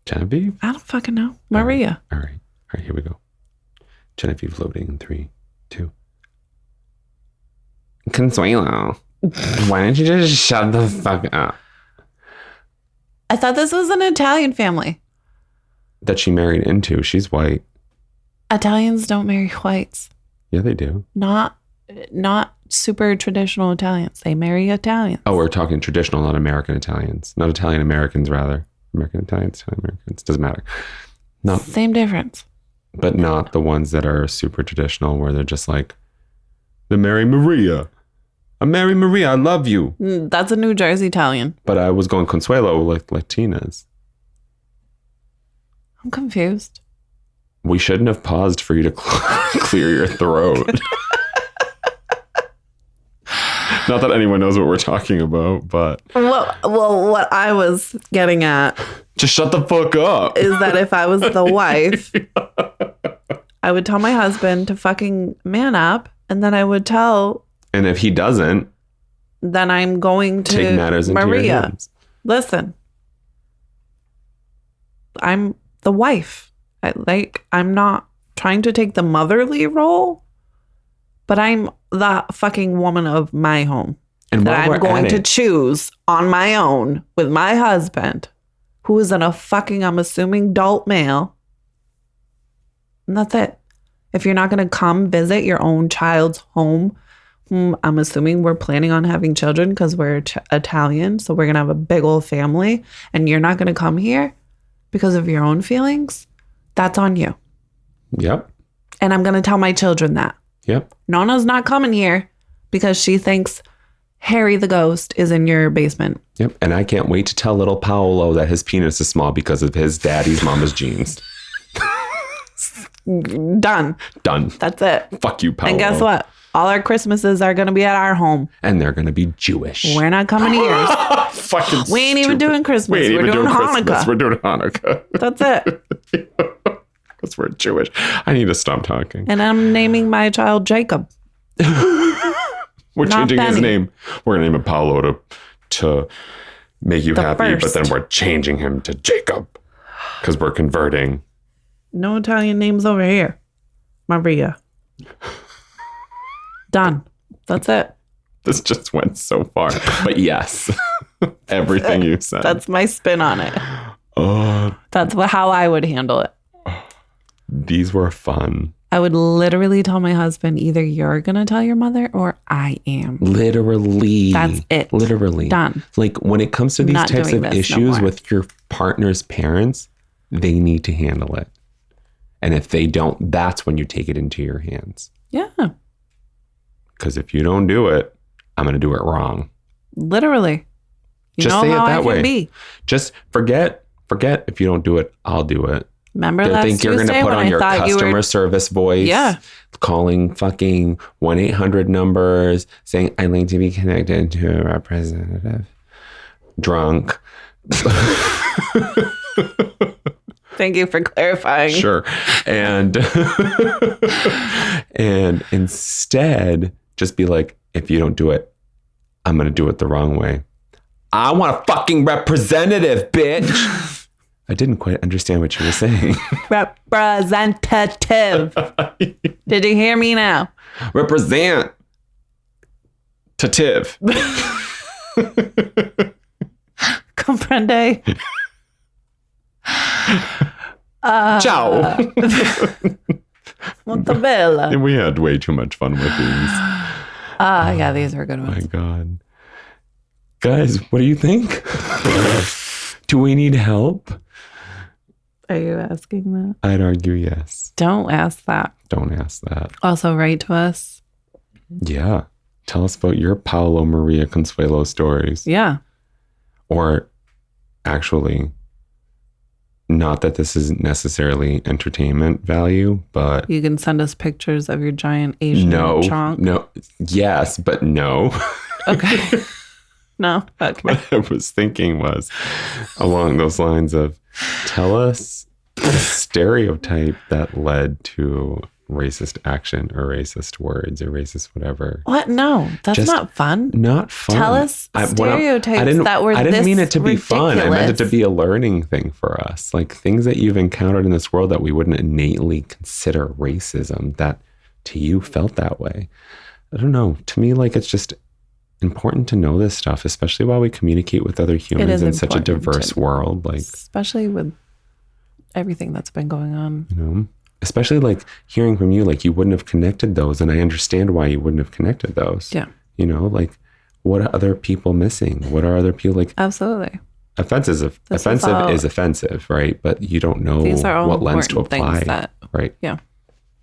Genevieve? I don't fucking know. Maria. All right, here we go. Genevieve loading in 3, 2. Consuelo, why don't you just shut the fuck up? I thought this was an Italian family. That she married into. She's white. Italians don't marry whites. Yeah, they do. Not super traditional Italians. They marry Italians. Oh, we're talking traditional, not American Italians. Not Italian Americans, rather. American Italians, Italian Americans. Doesn't matter. Not, Same difference. but not the ones that are super traditional where they're just like, the Mary Maria. I'm Mary Maria. I love you. That's a New Jersey Italian. But I was going Consuelo like Latinas. I'm confused. We shouldn't have paused for you to clear your throat. Not that anyone knows what we're talking about, but Well, what I was getting at just shut the fuck up. is that if I was the wife, I would tell my husband to fucking man up, and then I would tell, And if he doesn't, then I'm going to take matters into your Maria. hands. Listen, I'm the wife. I'm not trying to take the motherly role, but I'm the fucking woman of my home. And That while I'm we're going at to it, choose on my own with my husband, who is a fucking, I'm assuming, adult male. And that's it. If you're not going to come visit your own child's home, I'm assuming we're planning on having children because we're Italian. So we're going to have a big old family. And you're not going to come here because of your own feelings. That's on you. Yep. And I'm going to tell my children that. Yep. Nona's not coming here because she thinks Harry the ghost is in your basement. Yep. And I can't wait to tell little Paolo that his penis is small because of his daddy's mama's genes. Done. That's it. Fuck you, Paolo. And guess what? All our Christmases are going to be at our home. And they're going to be Jewish. We're not coming to yours. Fucking we ain't even doing Christmas. We're doing Hanukkah. We're doing Hanukkah. That's it. Because we're Jewish. I need to stop talking. And I'm naming my child Jacob. We're changing his name. We're going to name him Paolo to make you happy. But then we're changing him to Jacob. Because we're converting. No Italian names over here. Maria. Done. That's it. This just went so far. But yes. Everything you said. That's my spin on it. Oh. That's how I would handle it. These were fun. I would literally tell my husband, either you're going to tell your mother or I am. Literally. That's it. Literally. Done. Like when it comes to these types of issues with your partner's parents, they need to handle it. And if they don't, that's when you take it into your hands. Yeah. Because if you don't do it, I'm going to do it wrong. Literally. Just say it that way. Just forget if you don't do it, I'll do it. Remember they last think you're going to put on your customer service voice. Yeah. Calling fucking 1-800 numbers saying, I'd like to be connected to a representative. Drunk. Thank you for clarifying. Sure. And and instead, just be like, if you don't do it, I'm going to do it the wrong way. I want a fucking representative, bitch. I didn't quite understand what you were saying. Representative. Did you hear me now? Represent. Tative. Comprende? Ciao. Molto bella. And we had way too much fun with these. Yeah, these were good ones. Oh my God. Guys, what do you think? Do we need help? Are you asking that? I'd argue yes. Don't ask that. Don't ask that. Also, write to us. Yeah. Tell us about your Paolo Maria Consuelo stories. Yeah. Or actually, not that this isn't necessarily entertainment value, but... You can send us pictures of your giant Asian chonk. No. Yes, but no. Okay. No? Okay. What I was thinking was along those lines of, tell us a stereotype that led to racist action or racist words or racist whatever. What? No, that's not fun. Not fun. Tell us stereotypes that were this I didn't mean it to be fun. I meant it to ridiculous. be a learning thing for us. Like things that you've encountered in this world that we wouldn't innately consider racism, that to you felt that way. I don't know. To me, like it's just important to know this stuff, especially while we communicate with other humans in such a diverse world. Like especially with everything that's been going on. You know? Especially like hearing from you, like you wouldn't have connected those. And I understand why you wouldn't have connected those. Yeah. You know, like what are other people missing? What are other people like? Absolutely. Offensive is offensive, right? But you don't know what lens to apply. Right. Yeah.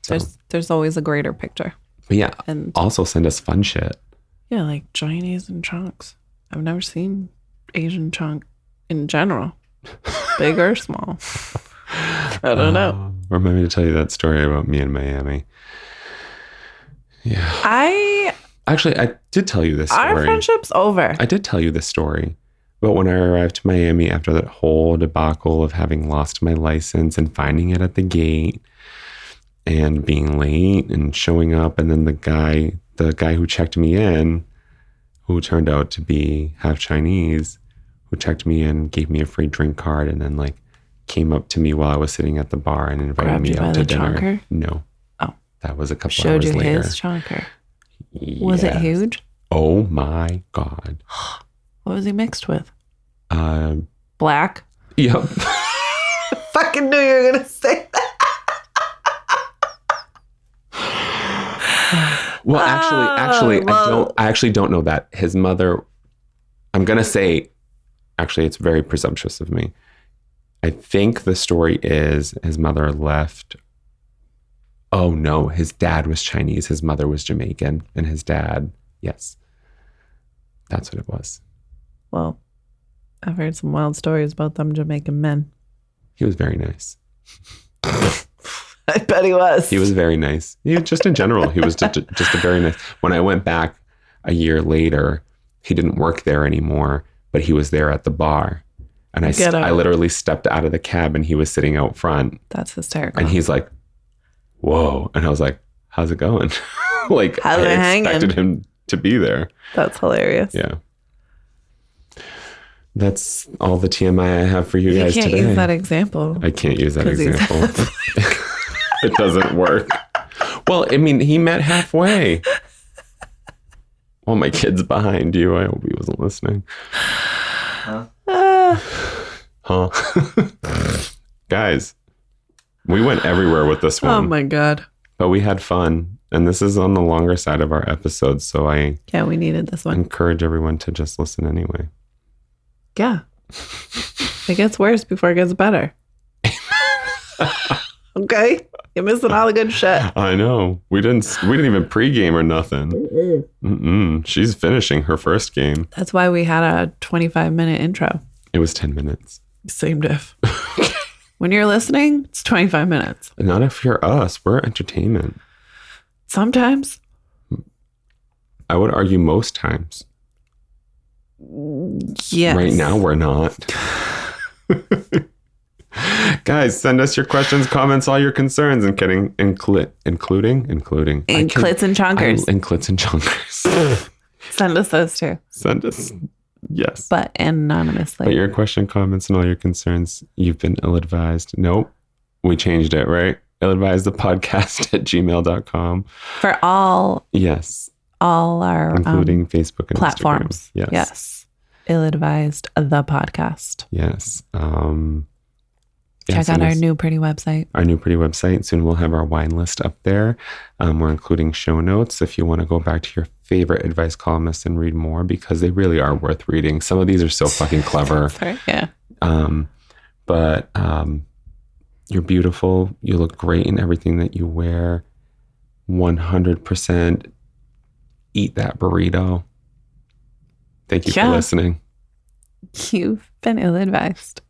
So. There's always a greater picture. But yeah. And also send us fun shit. Yeah. Like giant Asian chunks. I've never seen Asian chunk in general. Big or small. I don't know. Remind me to tell you that story about me in Miami. Yeah. I did tell you this story. Our friendship's over. I did tell you this story. But when I arrived to Miami after that whole debacle of having lost my license and finding it at the gate and being late and showing up, and then the guy who checked me in, who turned out to be half Chinese, who checked me in, gave me a free drink card, and then like came up to me while I was sitting at the bar and invited me out to dinner. Chonker? No. Oh. That was a couple hours later. Showed you his chonker. Yes. Was it huge? Oh my God. What was he mixed with? Black? Yep. I fucking knew you were going to say that. Well, actually, I actually don't know that. His mother, I'm going to say, actually, it's very presumptuous of me. I think the story is his mother left Oh no, his dad was Chinese. His mother was Jamaican. And his dad, yes. That's what it was. Well, I've heard some wild stories about them Jamaican men. He was very nice. I bet he was. He was very nice. Just in general, he was just a very nice. When I went back a year later, he didn't work there anymore, but he was there at the bar. And I literally stepped out of the cab and he was sitting out front. That's hysterical. And he's like, whoa. And I was like, how's it going? Like, how's it hanging? Expected him to be there. That's hilarious. Yeah. That's all the TMI I have for you guys today. You can't use that example. I can't use that example. It doesn't work. Well, I mean, he met halfway. Well, my kid's behind you. I hope he wasn't listening. Huh? Guys, we went everywhere with this one. Oh my God. But we had fun. And this is on the longer side of our episodes. So we needed this one. Encourage everyone to just listen anyway. Yeah. It gets worse before it gets better. Okay? You're missing all the good shit. I know. We didn't even pregame or nothing. Mm-mm. She's finishing her first game. That's why we had a 25-minute intro. It was 10 minutes. Same diff. When you're listening, it's 25 minutes. Not if you're us. We're entertainment. Sometimes. I would argue most times. Yes. Right now, we're not. Guys, send us your questions, comments, all your concerns, including clits and chonkers. And clits and chonkers. Send us those too. Send us, yes. But anonymously. But your question, comments, and all your concerns, you've been ill-advised. Nope. We changed it, right? Illadvisedthepodcast at gmail.com. For all. Yes. All our. Including Facebook and platforms. Instagram. Yes. Ill-advised the podcast. Yes. Check out our new pretty website. Our new pretty website. Soon we'll have our wine list up there. We're including show notes if you want to go back to your favorite advice columnists and read more, because they really are worth reading. Some of these are so fucking clever. Sorry, yeah. But you're beautiful. You look great in everything that you wear. 100% eat that burrito. Thank you for listening. You've been ill-advised.